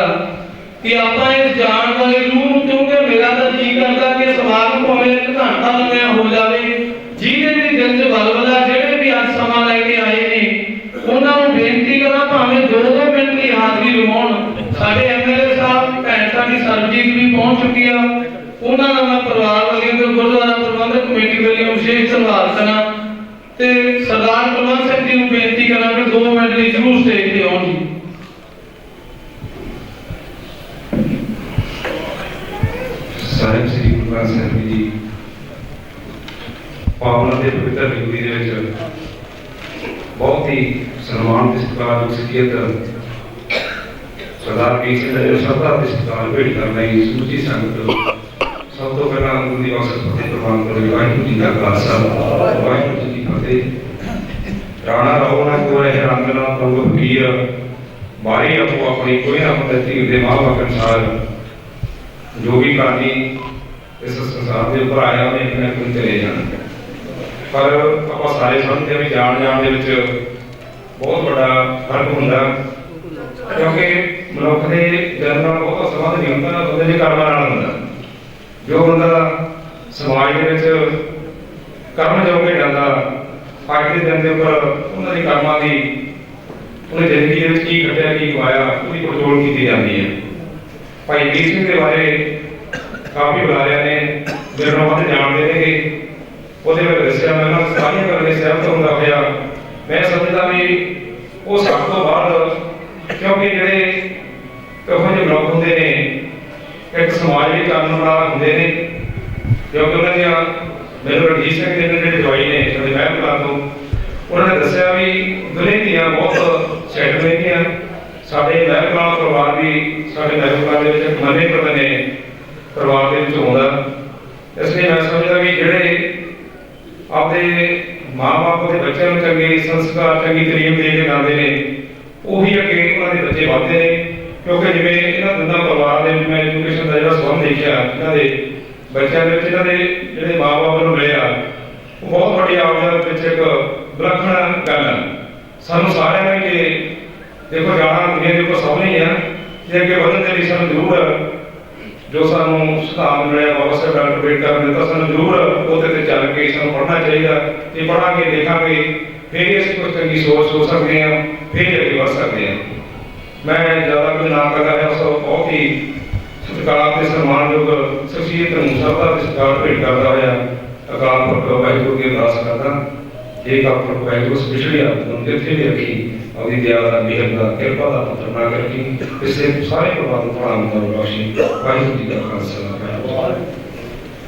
कि आप इस जान वाली रूह क्योंकि मेरा तो जी करता कि सवाल भावें 1 घंटा लम्या हो जाए। जिहदे भी दिल च बलबला जेडे भी अज समा लैके आए ने उन्होंने बेनती करा भावें 2 मिनट की हाजिरी लवाउण। साडे एमएलए साहब भैन साडी सरजीत भी पहुंच चुकी है। उन्होंने मैं परिवार वालों गुरुद्वारा प्रबंधक कमेटी वालों विशेष धन्यवाद करा ते सरदार कुलवंत सिंह जी नूं बेनती करा कि 2 मिनट लई जरूर स्टेज ते आउण जी। साहिब श्री गुरु ग्रंथ साहिब जी पावन ते पवित्र हजूरी दे विच बहुत ही सम्मान ते सत्कार दी शख्सियत सरदार वीर सिंह जी श्रद्धा ते सत्कार भेंट करन लई समूची संगत सब तो पहला गुरु दी बख्शिश फतेह प्रवान करो। वाहिगुरू जी का खालसा वाहिगुरू जी की फतेह। राणा रहो ना कोई रंग ना प्रभु फकीर बारी अपो अपनी कोई ना पतती दे मां बाप अनुसार जो भी प्राणी इस संसार के ऊपर आया उन्हें अपने कोई चले जाना। पर आप सारे समझते भी जान दे विच बहुत बड़ा फर्क होंदा क्योंकि मनुख के जन्म नाल बहुत संबंध नहीं होंदा, बंदे दे कर्मां नाल होंदा। जो बंदा समाज के कर्म जोगे जाता अज के दिन के उपर उन्होंने कर्मां की उन्हें जिंदगी की कटिया की गवाया उसकी पड़चोल की जाती है। भाई वीर सिंह के बारे काफ़ी बुलारिया ने मेरे नाल जानते हैं ਉਹਦੇ ਬਾਰੇ ਦੱਸਿਆ। ਮੈਂ ਉਹਨਾਂ ਸਾਰੀਆਂ ਗੱਲਾਂ ਦੇ ਸਹਿਮਤ ਹੁੰਦਾ ਹੋਇਆ ਮੈਂ ਸਮਝਦਾ ਵੀ ਉਹ ਸਭ ਤੋਂ ਬਾਅਦ, ਕਿਉਂਕਿ ਜਿਹੜੇ ਇਹੋ ਜਿਹੇ ਲੋਕ ਹੁੰਦੇ ਨੇ ਇੱਕ ਸਮਾਜ ਵੀ ਕਰਨ ਵਾਲਾ ਹੁੰਦੇ ਨੇ, ਕਿਉਂਕਿ ਉਹਨਾਂ ਦੀਆਂ ਮੈਨੂੰ ਰਣਜੀਤ ਸਿੰਘ ਦੇ ਜਿਹੜੇ ਜਵਾਈ ਨੇ ਸਾਡੇ ਮਹਿਲਪੁਰ ਤੋਂ, ਉਹਨਾਂ ਨੇ ਦੱਸਿਆ ਵੀ ਦੁਨੀਆ ਦੀਆਂ ਬਹੁਤ ਸੈਟ ਰਹਿੰਦੀਆਂ। ਸਾਡੇ ਮਹਿਲਪੁਰ ਪਰਿਵਾਰ ਵੀ ਸਾਡੇ ਮਹਿਲਪੁਰ ਦੇ ਵਿੱਚ ਮੰਨੇ ਪ੍ਰਮੰਨੇ ਪਰਿਵਾਰ ਦੇ ਵਿੱਚ ਆਉਂਦਾ। ਇਸ ਲਈ ਮੈਂ ਸਮਝਦਾ ਵੀ ਜਿਹੜੇ ਆਪਦੇ ਮਾਂ-ਬਾਪ ਦੇ ਬੱਚਿਆਂ ਨੂੰ ਚੰਗੇ ਸੰਸਕਾਰ, ਚੰਗੀ ਤਾਲੀਮ ਦੇ ਕੇ ਜਾਂਦੇ ਨੇ, ਉਹੀ ਅੱਗੇ ਉਹਨਾਂ ਦੇ ਬੱਚੇ ਵੱਧਦੇ ਨੇ। ਕਿਉਂਕਿ ਜਿਵੇਂ ਇਹਨਾਂ ਦੋਨਾਂ ਪਰਿਵਾਰ ਦੇ ਵਿੱਚ ਮੈਂ ਐਜੂਕੇਸ਼ਨ ਦਾ ਜਿਹੜਾ ਸਬੰਧ ਦੇਖਿਆ, ਇਹਨਾਂ ਦੇ ਬੱਚਿਆਂ ਦੇ ਵਿੱਚ ਇਹਨਾਂ ਦੇ ਜਿਹੜੇ ਮਾਂ-ਬਾਪ ਨੂੰ ਮਿਲਿਆ, ਉਹ ਬਹੁਤ ਵੱਡੀ ਆਪਦੇ ਵਿੱਚ ਇੱਕ ਵਿਲੱਖਣ ਗੱਲ ਹੈ। ਸਾਨੂੰ ਸਾਰਿਆਂ ਨੇ ਕਿ ਦੇਖੋ ਜਾਣਾ ਦੁਨੀਆ ਦੇ ਉੱਪਰ ਸਭ ਨਹੀਂ ਆ, ਜੇ ਅੱਗੇ ਵਧਣ ਦੇ ਲਈ ਸਾਨੂੰ ਜ਼ਰੂਰ ਜੋ ਸਾਨੂੰ ਸਿਧਾਂਤ ਮਿਲਿਆ ਬਾਬਾ ਸਾਹਿਬ ਡਾਕਟਰ ਅੰਬੇਡਕਰ ਨੇ, ਤਾਂ ਸਾਨੂੰ ਜ਼ਰੂਰ ਉਹਦੇ ਤੇ ਚੱਲ ਕੇ ਸਾਨੂੰ ਪੜ੍ਹਨਾ ਚਾਹੀਦਾ। ਜੇ ਪੜ੍ਹਾਂਗੇ ਦੇਖਾਂਗੇ ਫਿਰ ਹੀ ਅਸੀਂ ਕੁਝ ਚੰਗੀ ਸੋਚ ਸਕਦੇ ਹਾਂ, ਫਿਰ ਹੀ ਅੱਗੇ ਵੱਧ ਸਕਦੇ ਹਾਂ। ਮੈਂ ਜ਼ਿਆਦਾ ਕੁਝ ਨਾ ਕਰਦਾ ਹੈ, ਸੋ ਬਹੁਤ ਹੀ ਸਤਿਕਾਰ ਤੇ ਸਨਮਾਨਯੋਗ ਸ਼ਖਸੀਅਤ ਨੂੰ ਸਭ ਦਾ ਸਤਿਕਾਰ ਭੇਟ ਕਰਦਾ ਹੋਇਆ ਅਕਾਲ ਪੁਰਖ ਵਾਹਿਗੁਰੂ ਦੀ ਅਰਦਾਸ ਕਰਦਾ। ਇਹ ਅਕਾਲ ਵਾਹਿਗੁਰੂ ਉਸ ਪਿਛੜੀ ਆਦਤ ਨੂੰ ਜਿੱਥੇ ਵੀ ਰੱਖੀ, ਆਪਣੀ ਦਇਆ ਦਾ, ਮਿਹਰ ਦਾ, ਕਿਰਪਾ ਦਾ ਪੁੱਤਰ ਬਣਾ ਕੇ ਰੱਖੀ। ਇਸੇ ਸਾਰੇ ਪਰਿਵਾਰ ਨੂੰ ਪ੍ਰਣਾਮ ਕਰਦਾ ਬਖਸ਼ੀ। ਵਾਹਿਗੁਰੂ ਜੀ ਦਾ ਖਾਲਸਾ।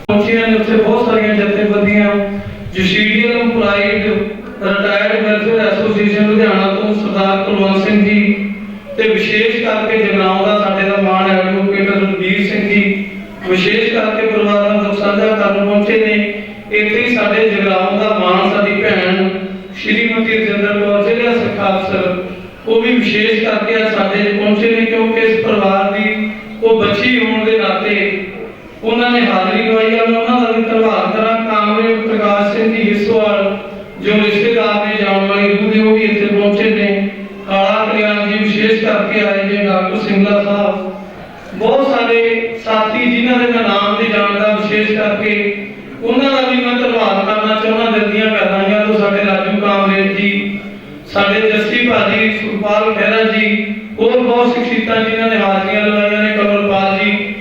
ਪਹੁੰਚੀਆਂ ਨੇ ਉੱਥੇ ਬਹੁਤ ਸਾਰੀਆਂ ਜਥੇਬੰਦੀਆਂ, judicial employed retired welfare association Ludhiana ਤੋਂ ਸਰਦਾਰ ਕੁਲਵੰਤ ਸਿੰਘ ਜੀ, ਤੇ ਵਿਸ਼ੇਸ਼ ਕਰਕੇ ਜਗਰਾਉਂ ਦਾ ਸਾਡੇ ਦਾ ਮਾਣ ਐਡਵੋਕੇਟ ਰਣਬੀਰ ਸਿੰਘ ਜੀ, ਵਿਸ਼ੇਸ਼ ਕਰਕੇ ਪਰਿਵਾਰਾਂ ਦਾ ਦੁੱਖ ਸਾਂਝਾ ਕਰਨ ਪਹੁੰਚੇ ਨੇ। ਇੱਥੇ ਹੀ ਸਾਡੇ ਜਗਰਾਉਂ ਦਾ ਮਾਣ ਸਾਡੀ ਭੈਣ ਸ਼੍ਰੀਮਤੀ ਰਜਿੰਦਰ ਕੌਰ ਜ਼ਿਲ੍ਹਾ ਸਿੱਖਿਆ ਅਫਸਰ, ਉਹ ਵੀ ਵਿਸ਼ੇਸ਼ ਕਰਕੇ ਅੱਜ ਸਾਡੇ ਪਹੁੰਚੇ ਨੇ, ਕਿਉਂਕਿ ਇਸ ਪਰਿਵਾਰ ਦੀ ਉਹ ਬੱਚੀ ਹੋਣ ਦੇ ਨਾਤੇ ਉਹਨਾਂ ਨੇ ਹਾਜ਼ਰੀ ਲਵਾਈ ਹੈ। ਮੈਂ ਉਹਨਾਂ ਦਾ ਵੀ ਧੰਨਵਾਦ ਕਰਾਂ। ਕਾਮਰੇਡ ਪ੍ਰਕਾਸ਼ ਸਿੰਘ ਜੀ ਹਿੱਸੋਵਾਲ ਜੋ ਰਿਸ਼ਤੇਦਾਰ ਨੇ ਜਾਣ ਵਾਲੀ ਰੂਹ ਦੇ, ਉਹ ਵੀ ਇੱਥੇ ਪਹੁੰਚੇ ਨੇ। ਕਾਲਾ ਕਲਿਆਣ ਜੀ ਵਿਸ਼ੇਸ਼ ਕਰਕੇ ਆਏ ਨੇ, ਡਾਕਟਰ ਸਿੰਘਲਾ ਸਾਹਿਬ, ਬਹੁਤ ਸਾਰੇ ਸਾਥੀ ਜਿਨ੍ਹਾਂ ਦੇ ਮੈਂ ਨਾਮ ਨਹੀਂ ਜਾਣਦਾ, ਵਿਸ਼ੇਸ਼ ਕਰਕੇ ਉਹਨਾਂ ਦਾ ਵੀ ਮੈਂ ਧੰਨਵਾਦ ਕਰਨਾ ਚਾਹੁੰਦਾ। ਦਿਲ ਦੀਆਂ ਗਹਿਰਾਈਆਂ ਤੋਂ ਸਾਡੇ ਰਾਜੂ ਕਾਮਰੇਡ ਜੀ, ਸਾਡੇ ਜੱਸੀ ਭਾਜੀ, ਸੁਖਪਾਲ ਖਹਿਰਾ ਜੀ, ਹੋਰ ਬਹੁਤ ਸ਼ਖਸੀਅਤਾਂ ਜਿਨ੍ਹਾਂ ਨੇ ਹਾਜ਼ਰੀਆਂ ਲਗਾਈਆਂ ਨੇ, ਕਮਲਪਾਲ ਜੀ,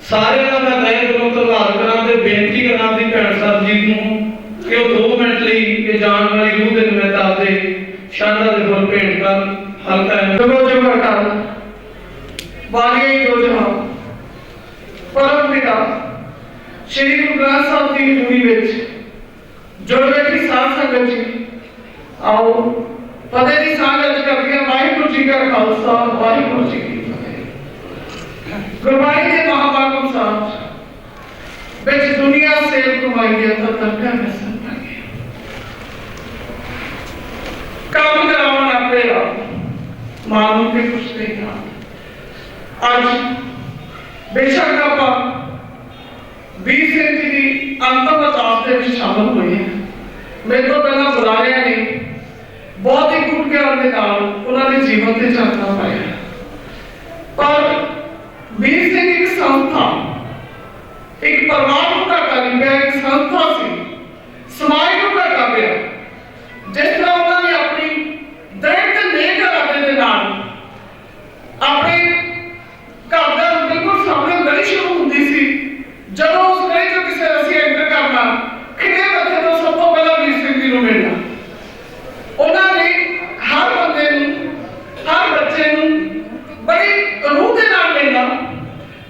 ਸਾਰਿਆਂ ਦਾ ਮੈਂ ਤਹਿ ਦਿਲੋਂ ਧੰਨਵਾਦ ਕਰਾਂ ਤੇ ਬੇਨਤੀ ਕਰਾਂ ਦੀ ਭੈਣ ਸਰਜੀਤ ਨੂੰ ਕਿ ਉਹ 2 ਮਿੰਟ ਲਈ ਇਹ ਜਾਣ ਵਾਲੀ ਰੂਹ ਦੇ ਨਿਮਿਤ ਆਪਦੇ ਸ਼ਾਨਾਂ ਦੇ ਫੁੱਲ ਭੇਟ ਕਰ। ਹਲਕਾ ਜਗੋ ਜਗੋ ਕਰ ਬਾਣੀ ਦੋ ਜਹਾਨ ਪਰਮ ਪਿਤਾ ਸ਼੍ਰੀ ਗੁਰੂ ਗ੍ਰੰਥ ਸਾਹਿਬ ਦੀ ਹਜ਼ੂਰੀ ਵਿੱਚ ਜੁੜ ਬੈਠੀ ਸਾਧ ਸੰਗਤ ਜੀ, ਆਓ ਫਤਿਹ ਦੀ ਸਾਂਝ ਅੱਜ ਕਰਦੇ ਹਾਂ। ਵਾਹਿਗੁਰੂ ਜੀ ਕਾ ਖਾਲਸਾ, ਵਾਹਿਗੁਰੂ ਜੀ ਕੀ ਫਤਿਹ। ਗੁਰਬਾਣੀ ਦੇ ਮਹਾਂਵਾਕ ਅਨੁਸਾਰ ਵਿੱਚ ਦੁਨੀਆ ਸੇਵ ਕਮਾਈ ਹੈ ਤਾਂ ਤਰਕਾ ਮੈਂ ਸੰਤਾਂਗੇ ਕੰਮ ਕਰਾਉਣ ਆਪੇ ਆਪ ਮਾਨੂੰ ਕੇ ਕੁਛ ਨਹੀਂ ਨਾ। ਅੱਜ ਬੇਸ਼ੱਕ ਆਪਾਂ ਵੀਰ ਸਿੰਘ ਜੀ ਦੀ ਅੰਤਮ ਅਰਦਾਸ ਦੇ ਵਿੱਚ ਸ਼ਾਮਲ ਹੋਏ ਹਾਂ। ਮੇਰੇ ਤੋਂ ਪਹਿਲਾਂ ਬੁਲਾਰਿਆਂ ਨੇ ਬਹੁਤ ਹੀ ਗੁੱਟ ਗਿਆਨ ਦੇ ਨਾਲ ਉਹਨਾਂ ਦੇ ਜੀਵਨ ਤੇ ਚਾਨਣਾ ਪਾਇਆ, ਪਰ ਵੀਰ ਸਿੰਘ ਇੱਕ ਸੰਸਥਾ, ਇੱਕ ਪਰਿਵਾਰ ਨੂੰ ਘਾਟਾ ਨਹੀਂ ਪਿਆ, ਇੱਕ ਸੰਸਥਾ ਸੀ, ਸਮਾਜ ਨੂੰ ਘਾਟਾ ਪਿਆ। ਜਿਸ ਤਰ੍ਹਾਂ ਉਹਨਾਂ ਨੇ ਆਪਣੀ ਦ੍ਰਿੜ ਤੇ ਨੇਕ ਇਰਾਦੇ ਦੇ ਨਾਲ ਆਪਣੇ ਘਰ ਦਾ ਬਿਲਕੁਲ ਸਾਹਮਣੇ ਗਲੀ ਸ਼ੁਰੂ ਹੁੰਦੀ ਸੀ, ਜਦੋਂ ਉਸ ਗਲੀ ਚੋਂ ਕਿਸੇ ਅਸੀਂ ਐਂਟਰ ਕਰਨਾ, ਖਿੜੇ ਬੱਚੇ ਤੋਂ ਸਭ ਤੋਂ ਪਹਿਲਾਂ ਵੀਰ ਸਿੰਘ ਜੀ ਨੂੰ ਮਿਲਣਾ। ਉਹਨਾਂ ਨੇ ਹਰ ਬੰਦੇ ਨੂੰ, ਹਰ ਬੱਚੇ ਨੂੰ ਬੜੀ ਰੂਹ ਦੇ ਨਾਲ ਮਿਲਣਾ।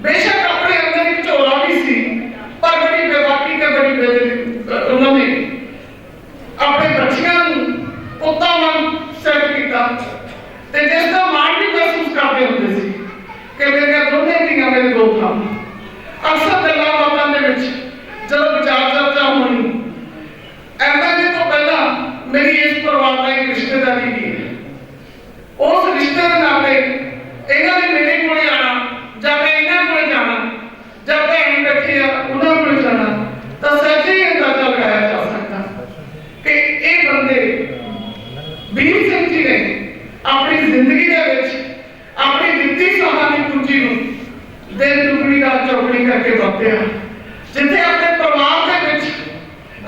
ਬੇਸ਼ੱਕ ਆਪਣੇ ਅੰਦਰ ਇੱਕ ਝੋਲਾ ਵੀ ਸੀ, ਪਰ ਬੜੀ ਬੇਬਾਕੀ ਤੇ ਬੜੀ ਉਹਨਾਂ ਨੇ ਆਪਣੇ ਬੱਚਿਆਂ ਨੂੰ ਪੁੱਤਾਂ ਵਾਂਗ ਸੈੱਟ ਕੀਤਾ ਤੇ ਜਿਸ ਦਾ ਮਾਣ ਵੀ ਮਹਿਸੂਸ ਕਰਦੇ ਹੁੰਦੇ ਸੀ ਕਿ ਮੇਰੀਆਂ ਦੋਨੇ ਧੀਆਂ ਮੇਰੇ ਦੋ ਥਾਂ। ਅਕਸਰ ਗੱਲਾਂ ਬਾਤਾਂ ਦੇ ਵਿੱਚ ਜਦੋਂ ਵਿਚਾਰ ਚਰਚਾ ਹੋਣੀ, ਐਮਐਲਏ ਤੋਂ ਪਹਿਲਾਂ ਮੇਰੀ ਇਸ ਪਰਿਵਾਰ ਨਾਲ ਇੱਕ ਰਿਸ਼ਤੇਦਾਰੀ ਵੀ ਹੈ। ਉਸ ਰਿਸ਼ਤੇ ਦੇ ਨਾਤੇ ਇਹਨਾਂ ਨੇ ਮੇਰੇ ਕੋਲੇ ਆਣਾ ਜਾਂ ਮੈਂ ਇਹਨਾਂ ਕੋਲੇ ਜਾਣਾ, ਜਾਂ ਭੈਣ ਬੈਠੀ ਆ ਉਹਨਾਂ ਕੋਲੇ ਜਾਣਾ, ਤਾਂ ਸੱਚੇ ਹੀ ਅੰਦਾਜ਼ਾ ਲਗਾਇਆ ਜਾ ਸਕਦਾ ਕਿ ਇਹ ਬੰਦੇ ਵੀਰ ਸਿੰਘ ਜੀ ਨੇ ਆਪਣੀ ਜ਼ਿੰਦਗੀ ਦੇ ਵਿੱਚ ਆਪਣੀ ਦਿੱਤੀ ਸਹਾਨੀ ਪੂੰਜੀ ਨੂੰ ਦਿਨ ਦੁਗਣੀ ਰਾਤ ਚੌਗਣੀ ਕਰਕੇ ਵਰਤਿਆ, ਜਿੱਥੇ ਆਪਣੇ ਪਰਿਵਾਰ ਦੇ ਵਿੱਚ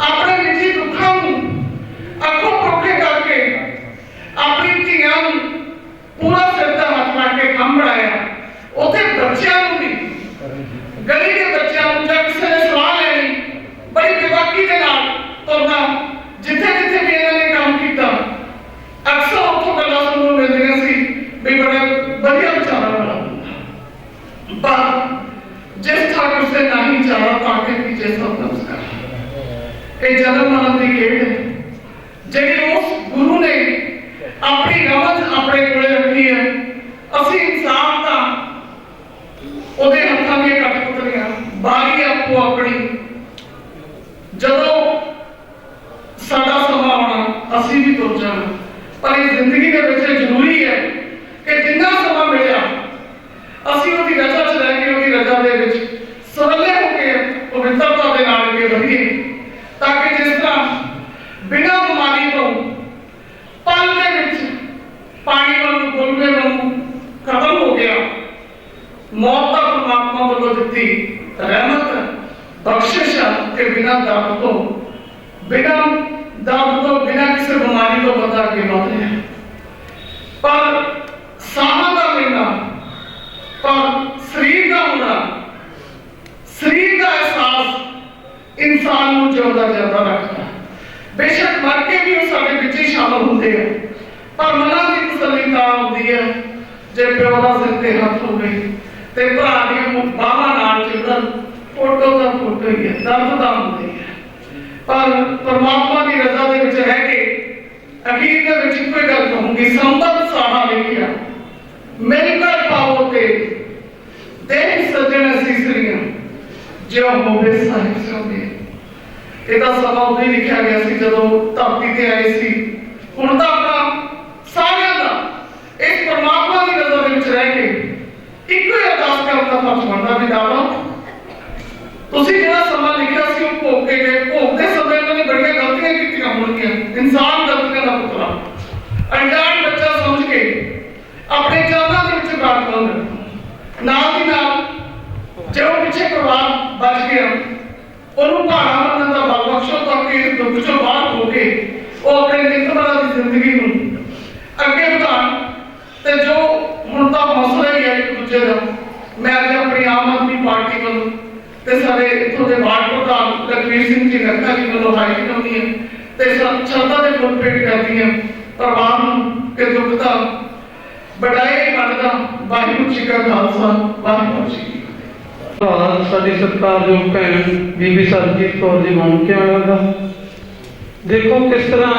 ਆਪਣੇ ਨਿੱਜੀ ਦੁੱਖਾਂ ਨੂੰ ਅੱਖੋਂ ਪਰੋਖੇ ਕਰਕੇ ਆਪਣੀ ਧੀਆਂ ਨੂੰ ਪੂਰਾ ਸਿਰ ਦਾ ਹੱਥ ਲਾ ਕੇ ਕੰਮ ਬਣਾਇਆ। ਉੱਥੇ ਬੱਚਿਆਂ ਨੂੰ ਵੀ, ਗਲੀ ਦੇ ਬੱਚਿਆਂ ਨੂੰ ਜਾਂ ਕਿਸੇ ਨੇ ਸਲਾਹ ਲੈਣੀ, ਬੜੀ ਬੇਬਾਕੀ ਦੇ ਨਾਲ ਇਹ ਜਨਮ ਮਰਨ ਦੀ ਖੇਡ ਹੈ ਜਿਹੜੀ ਉਸ ਗੁਰੂ ਨੇ ਆਪਣੀ ਰਮਜ ਆਪਣੇ ਕੋਲੇ ਰੱਖੀ ਹੈ। ਅਸੀਂ ਇਨਸਾਨ ਦਾ ਉਹਦੇ ਹੱਥਾਂ ਦੀਆਂ ਕਠਪੁਤਲੀਆਂ ਬਾਰੀ ਆਪੋ ਆਪਣੀ। ਜਦੋਂ ਸਾਡਾ ਸਮਾਂ ਆਉਣਾ ਅਸੀਂ ਵੀ ਤੁਰ ਜਾਣਾ, ਪਰ ਇਹ ਜ਼ਿੰਦਗੀ ਦੇ ਵਿੱਚ ਜ਼ਰੂਰੀ ਹੈ ਕਿ ਜਿੰਨਾ ਸਮਾਂ ਮਿਲਿਆ ਅਸੀਂ ਉਹਦੀ ਰਜਾ 'ਚ ਰਹਿ ਕੇ ਉਹਦੀ ਰਜਾ ਦੇ ਵਿੱਚ ਸਵੱਲੇ ਹੋ ਕੇ ਪਵਿੱਤਰਤਾ ਦੇ ਨਾਲ ਅੱਗੇ ਵਧੀਏ, ਤਾਂ ਕਿ ਜਿਸ ਤਰ੍ਹਾਂ ਬਿਨਾਂ ਬਿਮਾਰੀ ਤੋਂ ਪਲ ਦੇ ਵਿੱਚ ਪਾਣੀ ਵਾਂਗੂ ਗੁਲਗੁਲੇ ਵਾਂਗੂ ਖਤਮ ਹੋ ਗਿਆ, ਮੌਤ ਦਾ ਪਰਮਾਤਮਾ ਵੱਲੋਂ ਦਿੱਤੀ ਰਹਿਮਤ ਬਖਸ਼ਿਸ਼ ਕਿ ਬਿਨਾਂ ਦਰਦ ਤੋਂ ਬਿਨਾਂ ਕਿਸੇ ਬਿਮਾਰੀ ਤੋਂ ਬੰਦਾ ਅੱਗੇ ਵਧ ਰਿਹਾ। ਪਰ ਸਾਹਾਂ ਦਾ ਮਿਲਣਾ, ਪਰ ਸਰੀਰ ਦਾ ਹੋਣਾ, ਸਰੀਰ ਦਾ ਅਹਿਸਾਸ ਇਨਸਾਨ ਨੂੰ ਜਿਉਂਦਾ ਜਾਂਦਾ ਰੱਖਦਾ। ਬੇਸ਼ੱਕ ਮਰ ਕੇ ਵੀ ਉਹ ਸਾਡੇ ਵਿੱਚ ਹੀ ਸ਼ਾਮਲ ਹੁੰਦੇ ਆ, ਪਰ ਮਨਾਂ ਦੀ ਤਸੱਲੀ ਤਾਂ ਹੁੰਦੀ ਹੈ ਜੇ ਪਿਓ ਦਾ ਸਿਰ ਤੇ ਹੱਥ ਹੋਵੇ ਤੇ ਭਰਾ ਦੀਆਂ ਬਾਹਾਂ ਨਾਲ ਚਿੜਨ। ਫੋਟੋ ਤਾਂ ਫੋਟੋ ਹੀ ਹੈ, ਦਰਦ ਤਾਂ ਹੁੰਦੀ ਹੈ, ਪਰ ਪਰਮਾਤਮਾ ਦੀ ਰਜ਼ਾ ਦੇ ਵਿੱਚ ਰਹਿ ਕੇ ਅਖੀਰ ਦੇ ਵਿੱਚ ਇੱਕੋ ਗੱਲ ਕਹੂੰਗੀ, ਸੰਬਤ ਸਾਹਾ ਲਿਖਿਆ ਮਿਲ ਕਰ ਪਾਵੋ ਤੇ ਦੇਖ ਸੱਜਣ ਅਸੀਸਰੀਆਂ ਜੋ ਹੋਵੇ ਸਾਹਿਬ ਸੋਦੇ। ਇਹ ਤਾਂ ਸਮਾਂ ਉਦੋਂ ਹੀ ਲਿਖਿਆ ਗਿਆ ਸੀ ਜਦੋਂ ਧਰਤੀ ਤੇ ਆਏ ਸੀ। ਹੁਣ ਤਾਂ ਆਪਣਾ ਸਾਰਿਆਂ ਦਾ ਇਸ ਪਰਮਾਤਮਾ ਦੀ ਰਜ਼ਾ ਦੇ ਵਿੱਚ ਰਹਿ ਕੇ ਇੱਕੋ ਹੀ ਅਰਦਾਸ ਕਰਨ ਦਾ ਫਰਜ਼ ਬਣਦਾ ਵੀ ਦਾਤਾ ਤੁਸੀਂ ਜਿਹੜਾ ਸਮਾਂ ਲਿਖਿਆ ਸੀ ਉਹ ਭੋਗ ਕੇ ਗਏ। ਭੋਗਦੇ ਸਮੇਂ ਉਹਨਾਂ ਨੇ ਬੜੀਆਂ ਗਲਤੀਆਂ ਕੀਤੀਆਂ ਹੋਣਗੀਆਂ। ਇਨਸਾਨ ਗਲਤੀਆਂ ਦਾ ਪੁਤਲਾ ਅਣਜਾਣ ਬੱਚਾ ਸਮਝ ਕੇ ਆਪਣੇ ਜਾਨਾਂ ਦੇ ਵਿੱਚ ਬਾਤ ਬੰਦ ਨਾਲ ਦੀ ਨਾਲ ਜੇ ਉਹ ਪਿੱਛੇ ਪਰਿਵਾਰ ਬਚ ਗਿਆ ਉਹਨੂੰ ਭਾਣਾ ਮੰਨਣ ਦਾ ਬਲ ਬਖਸ਼ੋ ਤਾਂ ਕਿ ਦੁੱਖ ਚੋਂ ਬਾਹਰ ਹੋ ਕੇ ਉਹ ਆਪਣੇ ਨਿਤਮਰਾ ਦੀ ਜ਼ਿੰਦਗੀ ਨੂੰ ਅੱਗੇ ਵਧਾਉਣ। ਤੇ ਜੋ ਹੁਣ ਤਾਂ ਮਸਲਾ ਹੀ ਹੈ ਇੱਕ ਦੂਜੇ ਦਾ, ਮੈਂ ਅੱਜ ਆਪਣੀ ਆਮ ਆਦਮੀ ਪਾਰਟੀ ਵੱਲੋਂ ਤੇ ਸਾਡੇ ਇੱਥੋਂ ਦੇ ਵਾਰਡ ਪ੍ਰਧਾਨ ਲਖਵੀਰ ਸਿੰਘ ਜੀ ਨੱਕਾ ਜੀ ਵੱਲੋਂ ਹਾਈ ਕਰਾਉਂਦੀ ਹੈ ਤੇ ਸ਼ਰਧਾ ਦੇ ਫੁੱਲ ਭੇਟ ਕਰਦੀ ਹੈ ਪਰਿਵਾਰ ਨੂੰ ਕਿ ਦੁੱਖ ਦਾ ਬੜਾਈ ਬਣਦਾ। ਵਾਹਿਗੁਰੂ ਜੀ ਕਾ ਖਾਲਸਾ, ਵਾਹਿਗੁਰੂ ਜੀ ਕੀ ਫਤਿਹ। ਸਾਡੀ ਸਤਿਕਾਰਯੋਗ ਭੈਣ ਬੀਬੀ ਸਰਜੀਤ ਕੌਰ ਜੀ ਮੰਨ ਕੇ ਆਇਆ। ਦੇਖੋ ਕਿਸ ਤਰ੍ਹਾਂ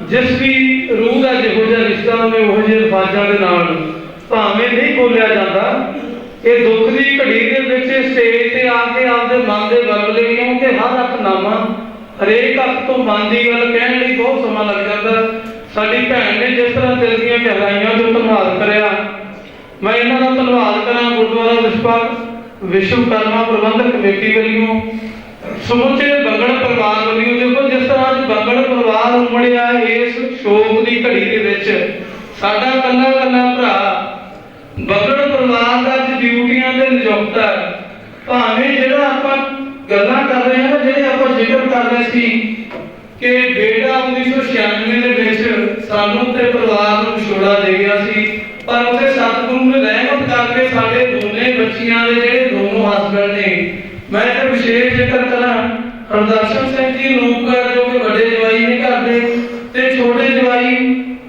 ਜਿਸ ਵੀ ਰੂਹ ਦਾ ਜਿਹੋ ਜਿਹਾ ਰਿਸ਼ਤਾ ਹੋਵੇ ਉਹ ਜਿਹੇ ਅਲਫਾਜ਼ਾਂ ਦੇ ਨਾਲ ਭਾਵੇਂ ਨਹੀਂ ਬੋਲਿਆ ਜਾਂਦਾ। ਇਹ ਦੁੱਖ ਦੀ ਘੜੀ ਦੇ ਵਿੱਚ ਸਟੇਜ ਤੇ ਆ ਕੇ ਆਪਦੇ ਮਨ ਦੇ ਬਲਬਲੇ, ਕਿਉਂਕਿ ਹਰ ਅੱਖ ਨਾਮਾ ਹਰੇਕ ਅੱਖ ਤੋਂ ਮਨ ਦੀ ਗੱਲ ਕਹਿਣ ਲਈ ਬਹੁਤ ਸਮਾਂ ਲੱਗ ਜਾਂਦਾ। ਸਾਡੀ ਭੈਣ ਨੇ ਜਿਸ ਤਰ੍ਹਾਂ ਦਿਲ ਦੀਆਂ ਗਹਿਰਾਈਆਂ ਤੋਂ ਧੰਨਵਾਦ ਕਰਿਆ, ਮੈਂ ਇਹਨਾਂ ਦਾ ਧੰਨਵਾਦ ਕਰਾਂ ਗੁਰਦੁਆਰਾ ਵਿਸ਼ਵਕਰਮਾ ਪ੍ਰਬੰਧਕ ਕਮੇਟੀ ਵੱਲੋਂ, ਸਮੁੱਚੇ ਬੰਗੜ ਪਰਿਵਾਰ ਵੱਲੋਂ। ਦੇਖੋ ਜਿਸ ਤਰ੍ਹਾਂ ਅੱਜ ਬੰਗੜ ਪਰਿਵਾਰ ਉਮੜਿਆ ਇਸ ਸ਼ੋਕ ਦੀ ਘੜੀ ਦੇ ਵਿੱਚ, ਸਾਡਾ ਕੱਲਾ ਕੱਲਾ ਭਰਾ ਬੰਗੜ ਪਰਿਵਾਰ ਦਾ ਅੱਜ ਡਿਊਟੀਆਂ ਤੇ ਨਿਯੁਕਤ ਹੈ। ਭਾਵੇਂ ਜਿਹੜਾ ਆਪਾਂ ਗੱਲਾਂ ਕਰ ਰਹੇ ਹਾਂ, ਜਿਹੜੇ ਆਪਾਂ ਜ਼ਿਕਰ ਕਰ ਰਹੇ ਸੀ ਕਿ ਬੇਟਾ 1996 ਦੇ ਵਿੱਚ ਸਾਨੂੰ ਤੇ ਪਰਿਵਾਰ ਨੂੰ ਵਿਛੋੜਾ ਦੇ ਗਿਆ ਸੀ, ਪਰ ਉੱਥੇ ਸਤਿਗੁਰੂ ਨੇ ਰਹਿਮਤ ਕਰਕੇ ਸਾਡੇ ਦੋਨੇ ਬੱਚੀਆਂ ਦੇ ਜਿਹੜੇ ਦੋਨੋਂ ਹਸਬੈਂਡ ਨੇ, ਮੈਂ ਤੇ ਵਿਸ਼ੇਸ਼ ਜ਼ਿਕਰ ਕਰਾਂ ਹਰਦਰਸ਼ਨ ਸਿੰਘ ਜੀ ਨੂਪਕਰ ਜੋ ਕਿ ਵੱਡੇ ਜਵਾਈ ਨੇ ਘਰ ਦੇ, ਤੇ ਛੋਟੇ ਜਵਾਈ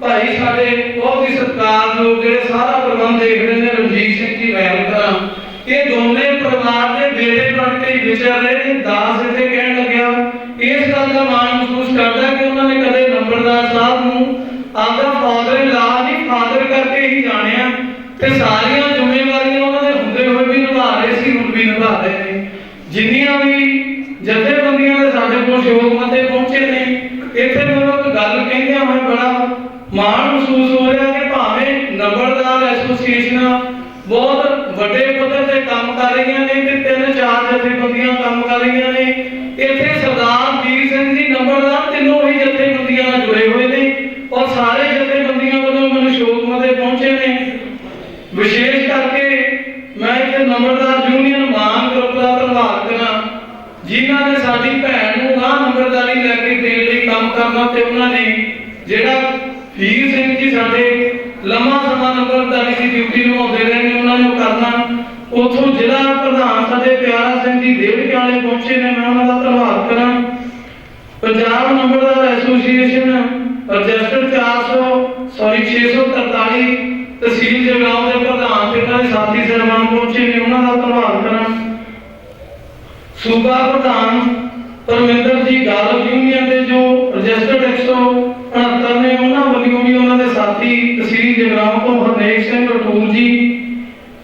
ਭਾਈ ਸਾਡੇ ਬਹੁਤ ਹੀ ਸਤਿਕਾਰਯੋਗ ਜਿਹੜੇ ਸਾਰਾ ਪ੍ਰਬੰਧ ਦੇਖ ਰਹੇ ਨੇ ਰਣਜੀਤ ਸਿੰਘ ਜੀ ਵੈਲ ਕਰਾਂ। ਇਹ ਦੋਨੇ ਪਰਿਵਾਰ ਦੇ ਬੇਟੇ ਬਣ ਕੇ ਵਿਚਰ ਰਹੇ ਨੇ। ਦਾਸ ਇੱਥੇ ਕਹਿਣ ਲੱਗਿਆ ਇਸ ਗੱਲ ਦਾ ਮਾਣ ਮਹਿਸੂਸ ਕਰਦਾ ਕਿ ਉਹਨਾਂ ਨੇ ਕਦੇ ਨੰਬਰਦਾਰ ਸਾਹਿਬ ਨੂੰ ਆਪਦਾ ਫਾਦਰ ਲਾ ਨਹੀਂ ਫਾਦਰ ਕਰਕੇ ਹੀ ਜਾਣਿਆ, ਤੇ ਸਾਰੀਆਂ ਜ਼ਿੰਮੇਵਾਰੀਆਂ ਉਹਨਾਂ ਦੇ ਹੁੰਦੇ ਹੋਏ ਵੀ ਨਿਭਾ ਰਹੇ ਸੀ, ਹੁਣ ਵੀ ਨਿਭਾ ਰਹੇ ਨੇ। ਜਿੰਨੀਆਂ ਵੀ ਜਥੇਬੰਦੀਆਂ ਦੇ ਸਾਡੇ ਕੋਲ ਸ਼ੋਕ ਮਤੇ ਪਹੁੰਚੇ ਨੇ, ਇੱਥੇ ਮੈਨੂੰ ਇੱਕ ਗੱਲ ਕਹਿੰਦਿਆਂ ਹੋਏ ਬੜਾ ਮਾਣ ਮਹਿਸੂਸ ਹੋ ਰਿਹਾ ਕਿ ਭਾਵੇਂ ਨੰਬਰਦਾਰ ਐਸੋਸੀਏਸ਼ਨਾਂ ਬਹੁਤ ਵੱਡੇ ਪੱਧਰ ਤੇ ਕੰਮ ਕਰ ਰਹੀਆਂ ਨੇ ਤੇ 3-4 ਜਥੇਬੰਦੀਆਂ ਕੰਮ ਕਰ ਰਹੀਆਂ ਨੇ, ਇੱਥੇ ਸਰਦਾਰ ਵੀਰ ਸਿੰਘ ਜੀ ਨੰਬਰਦਾਰ ਤਿੰਨੋਂ ਹੀ ਜਥੇਬੰਦੀਆਂ ਨਾਲ ਜੁੜੇ ਹੋਏ ਨੇ ਔਰ ਸਾਰੇ ਜਥੇਬੰਦੀਆਂ ਵੱਲੋਂ ਮੈਨੂੰ ਸ਼ੋਕ ਮਤੇ ਪਹੁੰਚੇ ਨੇ। ਵਿਸ਼ੇਸ਼ ਕਰਕੇ ਮੈਂ ਇੱਥੇ ਨੰਬਰਦਾਰ ਯੂਨੀਅਨ ਮਾਨ ਗਰੁੱਪ ਦਾ ਧੰਨਵਾਦ ਕਰਾਂ ਜਿਨ੍ਹਾਂ ਨੇ ਸਾਡੀ ਭੈਣ ਨੂੰ ਆਹ ਨੰਬਰਦਾਰੀ ਲੈ ਕੇ ਦੇਣ ਲਈ ਕੰਮ ਕਰਨਾ, ਤੇ ਉਹਨਾਂ ਨੇ ਜਿਹੜਾ ਵੀਰ ਸਿੰਘ ਜੀ ਸਾਡੇ ਲੰਮਾ ਸਮਾਂ ਨੰਬਰਦਾਰੀ ਦੀ ਡਿਊਟੀ ਨਿਭਾਉਂਦੇ ਰਹੇ ਨੇ, ਉਹਨਾਂ ਨੂੰ ਕਰਨਾ। ਉਥੋਂ ਜ਼ਿਲ੍ਹਾ ਪ੍ਰਧਾਨ ਸਾਡੇ ਪਿਆਰਾ ਸਿੰਘ ਜੀ ਦੇਵਕੇ ਵਾਲੇ ਪਹੁੰਚੇ ਨੇ, ਮੈਂ ਉਹਨਾਂ ਦਾ ਧੰਨਵਾਦ ਕਰਾਂ। ਪੰਜਾਬ ਨੰਬਰਦਾਰ ਐਸੋਸੀਏਸ਼ਨ ਰਜਿਸਟਰ 643 ਤਹਿਸੀਲ ਜਗਰਾਉਂ ਦੇ ਪ੍ਰਧਾਨ ਤੇ ਉਹਨਾਂ ਦੇ ਸਾਥੀ ਸਹਿਬਾਨ ਪਹੁੰਚੇ ਨੇ, ਉਹਨਾਂ ਦਾ ਧੰਨਵਾਦ ਕਰਾਂ। ਸੂਬਾ ਪ੍ਰਧਾਨ परमिंदर जी गालव यूनियन के जो रजिस्टर्ड 169 ने उन्होंने वालों भी उन्होंने साथी तहसील जगराओं तो हरनेक सिंह रटूर जी,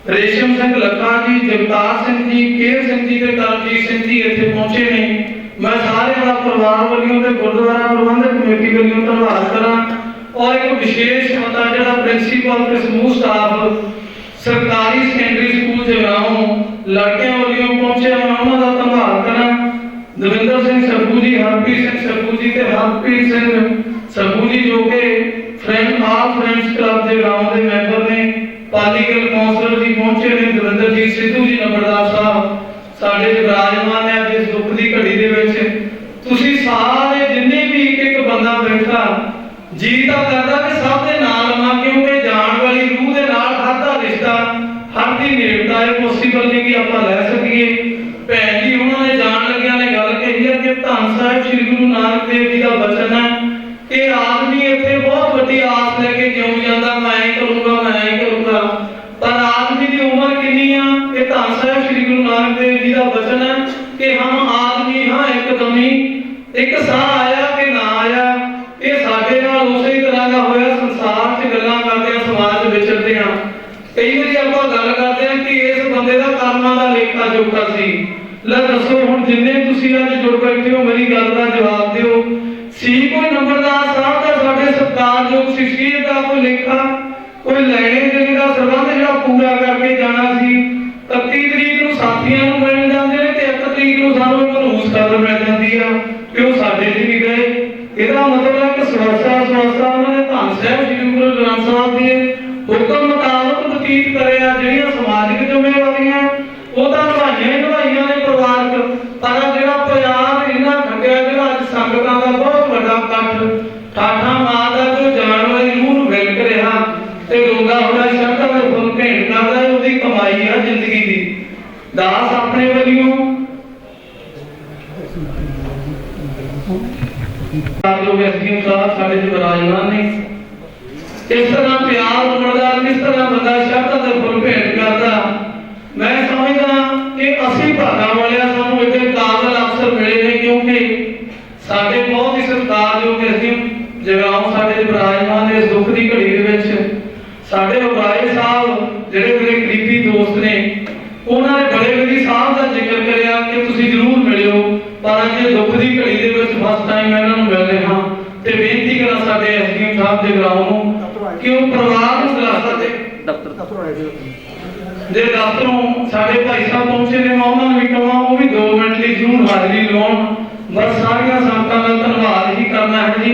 रेशम सिंह लखा जी, जगतार सिंह जी, केर सिंह जी, करमजीत सिंह जी इत्थे पहुंचे ने। मैं सारे का परिवार वालों के गुरुद्वारा प्रबंधक कमेटी वालों धन्यवाद करा और एक विशेष मता जिहड़ा प्रिंसीपल ते समूह स्टाफ सरकारी सेकेंडरी स्कूल जगराओं लड़कियां वालों पहुंचे, मैं उन्हों का धन्यवाद करा। दविंदर सिंह सब्बू जी, हरप्रीत सिंह सब्बू जी ते हरप्रीत सिंह सब्बू जी जो कि फ्रेंड्स क्लब जगराओं के मैंबर ने। पालीगल कौंसलर जी पहुंचे ने, दविंदरजीत सिद्धू जी नंबरदार साहब साडे विराजमान है जिस दुख की घड़ी दे विच। तुसीं सारे जिन्ने भी एक बंदा बैठा जी तां करदा कि सब दे नाल लवां, क्योंकि जान वाली रूह दे नाल हर दा रिश्ता हर दी नेड़ता है पॉसिबल नहीं कि आपां लै सकीए। भैन जी उन्होंने जान लगिया ने गल कही है कि धन साहिब श्री गुरु नानक देव जी का वचन है कि आदमी इत्थे बहुत वड्डी आस लेके क्यों जांदा, मैं ऐ करूंगा मैं ऐ करूंगा, पर आदमी की उम्र कितनी है कि धन साहिब श्री गुरु नानक देव जी का वचन है कि हम आदमी हाँ एकदमी, एक साह आया कि ना आया, ये साडे नाल उसे तरह का होया। संसार च गल्लां करदे समाज विचरदे हां, कई वारी आपां गल करदे हां कि इस बंदे दा कर्मां दा लेखा जोखा सी। लै दसो हुण जिन्ने तुसीं अज जुड़ बैठे हो मेरी गल दा जवाब दिओ, सी कोई नंबरदार साहब दा साडे सत्कारयोग शख्सियत दा कोई लेखा, कोई लैणे देणे दा संबंध जिहड़ा पूरा करके जाना सी। 31 तरीक ਨੂੰ ਸਾਥੀਆਂ ਨੂੰ ਮਿਲਣ ਜਾਂਦੇ ਨੇ ਤੇ 1 ਤਰੀਕ ਨੂੰ ਸਾਨੂੰ ਮਨਹੂਸ ਖਬਰ ਮਿਲ ਜਾਂਦੀ ਆ ਕਿ ਉਹ ਸਾਡੇ ਚ ਨਹੀਂ ਗਏ। ਇਹਦਾ ਮਤਲਬ ਹੈ ਕਿ ਸਵਸਤਾ ਉਹਨਾਂ ਨੇ ਧੰਨ ਸਾਹਿਬ ਸ੍ਰੀ ਗੁਰੂ ਗ੍ਰੰਥ ਸਾਹਿਬ ਦੇ ਹੁਕਮ ਮੁਤਾਬਕ ਬਤੀਤ ਕਰਿਆ। ਜਿਹੜੀਆਂ ਸਮਾਜਿਕ ਜ਼ਿੰਮੇਵਾਰੀਆਂ ਉਹ ਤਾਂ ਨਿਭਾਈਆਂ ਨੇ ਪਰਿਵਾਰਕ, ਪਰ ਜਿਹੜਾ ਪਿਆਰ ਇਹਨਾਂ ਖੰਡਿਆ ਜਿਹੜਾ ਅੱਜ ਸੰਗਤਾਂ ਦਾ ਬਹੁਤ ਵੱਡਾ ਇਕੱਠ ਠਾਠਾ ਮਾਂ ਦਾ ਜੋ ਜਾਣ ਵਾਲੀ ਰੂਹ ਨੂੰ ਵਿਲਕ ਰਿਹਾ ਤੇ ਰੋਂਦਾ ਹੋਇਆ ਸ਼ਰਧਾ ਦੇ ਫੁੱਲ ਭੇਂਟ ਕਰਦਾ ਹੈ, ਉਹਦੀ ਕਮਾਈ ਆ ਜ਼ਿੰਦਗੀ ਦੀ। ਦਾਸ ਆਪਣੇ ਵੱਲੋਂ जो व्यक्तियों का साढ़े जो विराजमान ने किस तरह प्यार उमड़दा, किस तरह बंदा शरधा दे फुल भेंट करदा। मैं समझदा कि असली भागा वाले सानू इतने काबिल अफसर मिले ने, क्योंकि साडे बहुत ही सत्कारयोग व्यक्ति जगराओं साडे विराजमान ने इस दुख की घड़ी दे विच। साडे उबराए साहब जिहड़े मेरे करीबी दोस्त ने उन्होंने बड़े बड़ी साहब का जिक्र करिया कि तुसीं जरूर मिलियो, पर अज दुख की घड़ी दे विच फर्स्ट टाइम मैं इन्हां नूं मिल रहा ते बेनती करा साडे एसडीएम साहब जगराओं नूं कि वो परिवार नूं दिलासा दे दफ्तरों साडे भाई साहब पहुंचे ने, मैं उन्हां नूं भी कहां वो भी 2 मिनट लई जरूर हाज़री लाउण। बस सारियां संगतां दा धन्नवाद ही करना है जी।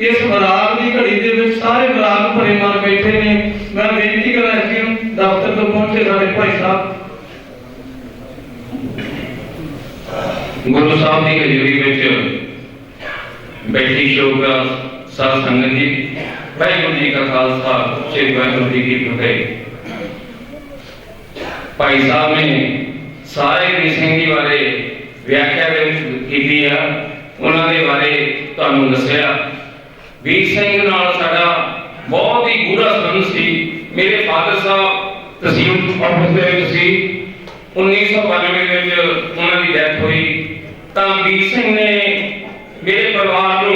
इस विराग की घड़ी दे विच सारे विराग भरे मन बैठे ने। मैं बेनती करा एसडीएम दफ्तर तो पहुंचे साडे भाई साहब गुरु साहब की हजूरी में बैठी शोभा साध संगत जी, वाहिगुरू जी का खालसा श्री वाहिगुरू जी की फतेह। भाई साहब ने सारे वीर सिंह जी बारे व्याख्या की है, उन्होंने बारे तुहानू दसिया। वीर सिंह नाल साडा बहुत ही गूढ़ा संबंध सी। मेरे फादर साहब तहसील ऑफिस दे विच सी। 1992 उन्होंने डेथ हुई तो वीर सिंह ने मेरे परिवार को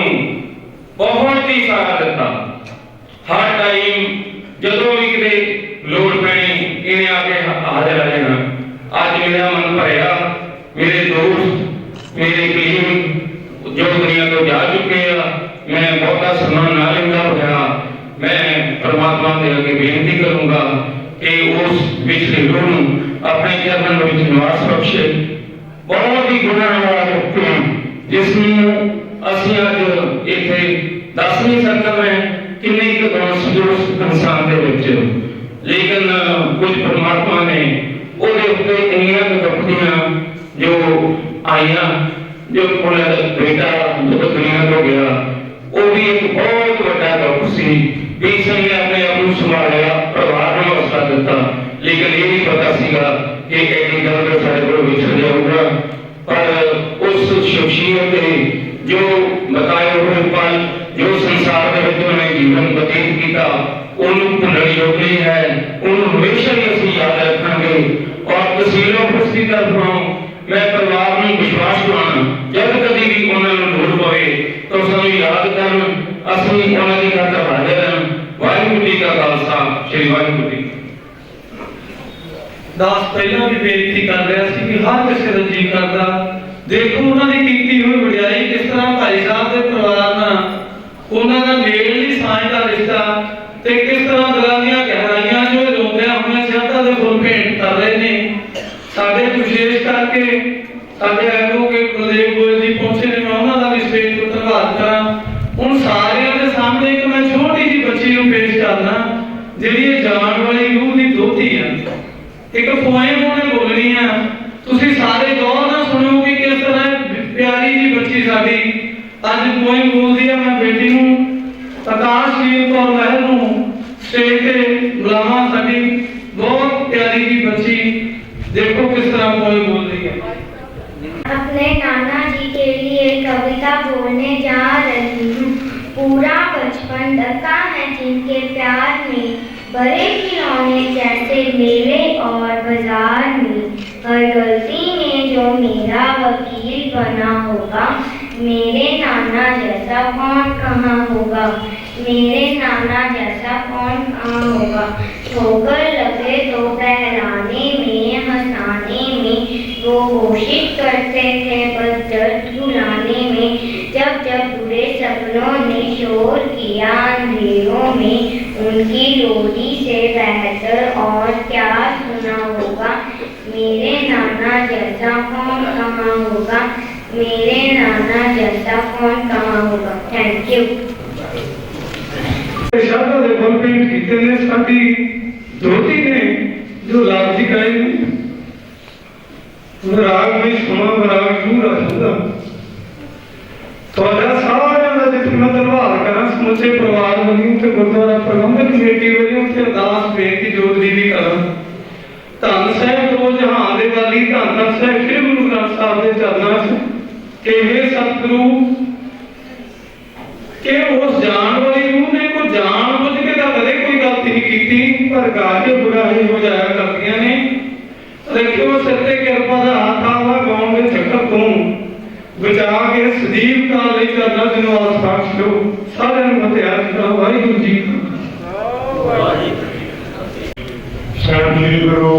बहुत ही सहारा दिता। हर टाइम जदों भी किते लोड़ पैनी इन्हें आके हाजिर आ जाना। अज मेरा मन भरिया, मेरे दोस्त मेरे कलीग जो दुनिया को जा चुके हैं, मैं बहुत सम्मान ना लेंदा होया मैं परमात्मा के अगे बेनती करूंगा कि उस पिछले रूह अपने चरणों में निवास बख्शे। बहुत ही गुणा वाला व्यक्ति जिसनूं असीं अज इत्थे दस नहीं सकते मैं किन्ने क दोस्त इंसान दे विच, लेकिन कुछ परमात्मा ने उहदे उत्ते इन्नियां विपत्तियां जो आईयां, जो उन्हां दा बेटा जो दुनिया तो गया, वो भी एक बहुत बड़ा दुख सी। वीर सिंह ने अपने आप को संभालिया, परिवार को हौसला दिता, लेकिन ये नहीं पता सीगा कि एक गल सारे को विछड़ जाऊगा। पर उस शख्सियत ने जो बताए हुए पल जो संसार के विच उन्हें जीवन बतीत किया उन्होंने भुलण योग नहीं है, उन्होंने हमेशा ही असीं याद रखांगे। और तहसील ऑफिस की तरफों मैं परिवार में विश्वास दिलाना, जब तक ਦਾਸ ਪਹਿਲਾਂ ਵੀ ਬੇਨਤੀ ਕਰ ਰਿਹਾ ਸੀ ਕਿ ਹਰ ਕਿਸੇ ਦਾ ਜੀ ਕਰਦਾ ਦੇਖੋ ਉਹਨਾਂ ਦੀ ਕੀਤੀ ਹੋਈ ਵਡਿਆਈ ਕਿਸ ਤਰ੍ਹਾਂ ਭਾਈ ਸਾਹਿਬ ਦੇ ਪਰਿਵਾਰ ਨਾਲ ਉਹਨਾਂ ਦਾ ਨੇੜਲੀ ਸਾਂਝ ਦਾ ਰਿਸ਼ਤਾ ਤੇ ਕਿਸ ਤਰ੍ਹਾਂ ਦਿਲਾਂ ਦੀਆਂ ਗਹਿਰਾਈਆਂ ਜੋ ਰੋਂਦਿਆਂ ਹੋਇਆਂ ਸ਼ਰਧਾ ਦੇ ਫੁੱਲ ਭੇਂਟ ਕਰ ਰਹੇ ਨੇ। ਸਾਡੇ ਵਿਸ਼ੇਸ਼ ਕਰਕੇ ਸਾਡੇ ਐਡਵੋਕੇਟ ਬਲਦੇਵ ਗੋਇਲ ਜੀ ਪਹੁੰਚੇ ਨੇ, ਮੈਂ ਉਹਨਾਂ ਦਾ ਵੀ ਸਟੇਜ ਤੋਂ ਧੰਨਵਾਦ ਕਰਾਂ। ਹੁਣ ਸਾਰਿਆਂ ਦੇ ਸਾਹਮਣੇ ਇੱਕ ਮੈਂ ਛੋਟੀ ਜਿਹੀ ਬੱਚੀ ਨੂੰ ਪੇਸ਼ ਕਰਨਾ ਜਿਹੜੀ ਇਹ ਜਾਣ ਵਾਲੀ ਰੂਹ ਦੀ ਦੋਤੀ ਹੈ। ਇੱਕ ਪੋਇਮ ਉਹਨੇ ਬੋਲਣੀ ਆ, ਤੁਸੀਂ ਸਾਰੇ ਗੌਰ ਨਾਲ ਸੁਣੋ ਕਿ ਕਿਸ ਤਰ੍ਹਾਂ ਪਿਆਰੀ ਜੀ ਬੱਚੀ ਸਾਡੀ ਅੱਜ ਪੋਇਮ ਬੋਲਦੀ ਆ। ਮੈਂ ਬੇਟੀ ਨੂੰ ਆਕਾਸ਼ਵੀਰ ਕੌਰ ਮਹਿਲ ਨੂੰ ਸਟੇਜ ਤੇ ਬੁਲਾਵਾਂ। ਸਾਡੀ ਬਹੁਤ ਪਿਆਰੀ ਜੀ ਬੱਚੀ, ਦੇਖੋ किस तरह पोएम बोल रही है। अपने नाना जी के लिए कविता बोलने जा रही हूँ। पूरा बचपन डका है जिनके प्यार में, बड़े खिलौने जैसे मेले और बाजार में। हर गलती में जो मेरा वकील बना होगा, मेरे नाना जैसा कौन कहाँ होगा, मेरे नाना जैसा कौन कहाँ होगा। ठोकर लगे तो बहलाने में, हंसाने में वो कोशिश करते थे बस दर्द भुलाने में। जब जब बुरे सपनों ने शोर किया अंधेरों में, उनकी लोरी से बेहतर और क्या सुना होगा। मेरे नाना जैसा कौन कहाँ होगा, मेरे नाना जैसा कौन कहाँ होगा। Thank you. शब्दों के फल भेंट कीते ने साडी दोती ने जो लाभ जी गाए ने। राग में सुना राग जरूर आखदा ਤੁਹਾਡਾ ਸਾਰਿਆਂ ਦਾ ਜਿੱਥੇ ਮੈਂ ਧੰਨਵਾਦ ਕਰਾਂ ਸਮੁੱਚੇ ਪਰਿਵਾਰ ਵੱਲੋਂ ਤੇ ਗੁਰਦੁਆਰਾ ਪ੍ਰਬੰਧਕ ਕਮੇਟੀ ਵੱਲੋਂ ਤੇ ਅਰਦਾਸ ਬੇਨਤੀ ਜੋਦਰੀ ਵੀ ਕਰਾਂ। ਧੰਨ ਸਾਹਿਬ ਦੋ ਜਹਾਨ ਦੇ ਵਾਲੀ ਧੰਨ ਧੰਨ ਸਾਹਿਬ ਸ੍ਰੀ ਗੁਰੂ ਗ੍ਰੰਥ ਸਾਹਿਬ ਦੇ ਚਰਨਾਂ 'ਚ ਇਹ ਸਤਿਗੁਰੂ ਕਿ ਉਸ ਜਾਣ ਵਾਲੀ ਰੂਹ ਨੇ ਕੋਈ ਜਾਣ ਬੁੱਝ ਕੇ ਤਾਂ ਕਦੇ ਕੋਈ ਗਲਤੀ ਨਹੀਂ ਕੀਤੀ, ਪਰ ਗਾਜੇ ਬੁਰਾਈ ਹੋ ਜਾਇਆ ਕਰਦੀਆਂ ਨੇ। ਦੇਖਿਓ ਸਿਰ ਤੇ ਕਿਰਪਾ ਦਾ ਹੱਥ ਆਵਾ ਗਾਉਣ ਦੇ ਚੱਕਰ ਤੋਂ ਬਚਾ ਕੇ ਸਦੀਵ ਕਾਲ ਲਈ ਕਰਨਾ ਜਨਵਾਸ ਬਖਸ਼ ਲਓ। ਸਾਰਿਆਂ ਨੂੰ ਮਤਿਆਰ ਕਰੋ। ਵਾਹਿਗੁਰੂ ਜੀ ਸ੍ਰੀ ਗੁਰੂ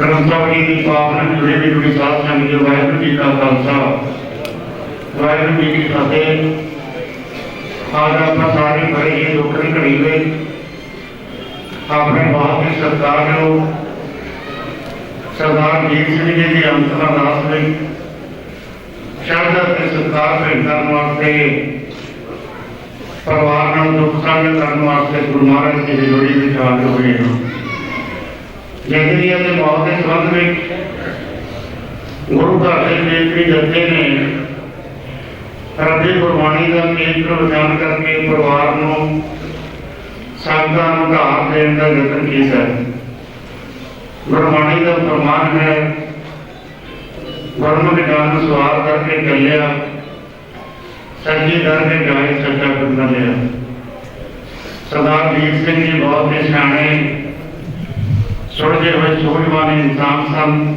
ਗ੍ਰੰਥ ਸਾਹਿਬ ਜੀ ਦੀ ਪਾਵਨ ਜੁੜੇ ਵੀ ਜੁੜੀ ਸਾਧ ਸੰਗਤ ਜੀ, ਵਾਹਿਗੁਰੂ ਜੀ ਕਾ ਖਾਲਸਾ ਵਾਹਿਗੁਰੂ ਜੀ ਕੀ ਫਤਿਹ। आज अपना सारी बड़ी ही दुखरी घड़ी में अपने बहुत ही सत्कारयोग सरदार जीत सिंह जी की अंतिम अरदास में शब्द ਅਤੇ सत्कार भेंट करने वास्ते परिवार ਨਾਲ दुख साझा करने वास्ते गुरु महाराज जी की जोड़ी में हाजिर हुए हैं। जिंदगी ਅਤੇ मौत के संबंध में गुरु घर के नेत्री जत्थे ने ਰੱਬੀ ਗੁਰਬਾਣੀ ਦਾ ਕੇਂਦਰ ਵਿਚਾਰ ਕਰਕੇ ਪਰਿਵਾਰ ਨੂੰ ਸੰਗਤਾਂ ਨੂੰ ਉਧਾਰ ਦੇਣ ਦਾ ਯਤਨ ਕੀਤਾ ਹੈ। ਗੁਰਬਾਣੀ ਦਾ ਫਰਮਾਨ ਹੈ, ਗੁਰਮੁਖ ਜਨ ਸਵਾਰ ਕਰਕੇ ਚੱਲਿਆ, ਸੱਚੀ ਦਰ ਕੇ ਜਾਏ ਸੱਚਾ ਬੰਦਾ ਲਿਆ। ਸਰਦਾਰ ਜੀਤ ਸਿੰਘ ਜੀ ਬਹੁਤ ਹੀ ਸਿਆਣੇ ਸੁਲਝੇ ਹੋਏ ਸੂਝਵਾਨ ਇਨਸਾਨ ਸਨ,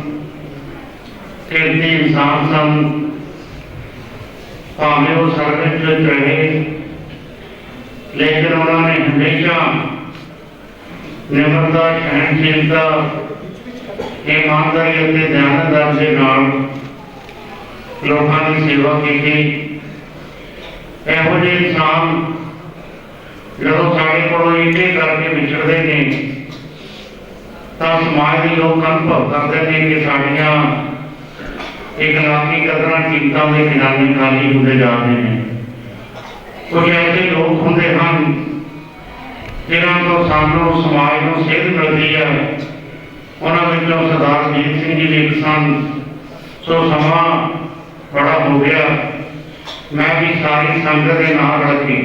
ਕਿਰਤੀ ਇਨਸਾਨ ਸਨ। भावें वो सर्विस रहे, लेकिन उन्होंने हमेशा निम्रता, सहनशीलता, ईमानदारी और ध्यानदार के नाल लोगों की सेवा की। इहो जिहे इंसान जो साढ़े कोलों इंजे करके विछड़ते हैं तो समाज के लोग अनुभव करते हैं कि साड़ियाँ इकलाकी कदर कीमतों के खजाने खाली होते जा रहे हैं। कुछ ऐसे लोग होंगे हैं जिन्हों को सानू समाज को सेध मिलती है। उन्होंने सरदार जीत सिंह जी एक सन। सो समा बड़ा हो गया, मैं भी सारी संगत के नाल रल के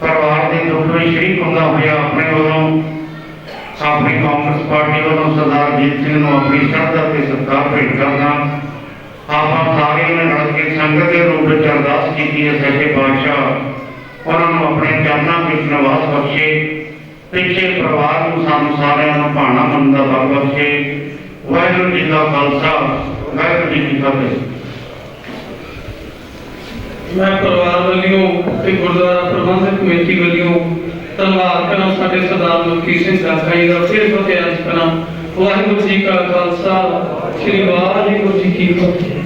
परिवार के दुख में शरीक होंदा होया अपने वालों अपनी कांग्रेस पार्टी वालों सरदार जीत सिंह को अपनी श्रद्धा से सत्कार भेंट करना। आप सारे ने रल के संगत के रूप में अरदास की है, सच्चे पातशाह उन्होंने अपने चरणों में निवास बख्शे, पिछले परिवार को सानू सारिਆਂ ਨੂੰ ਭਾਣਾ ਮੰਨ ਦਾ ਬਲ ਬਖਸ਼ੇ। वाहिगुरू जी का खालसा वाहिगुरू जी की फतेह। मैं परिवार वालों ते गुरुद्वारा प्रबंधक कमेटी वालों धन्यवाद करा साडे सरदार मलकीत सिंह राठा जी का फिर फतेह अर्ज करा। वाहिगुरू जी का खालसा श्री वाहिगुरू जी की फतेह।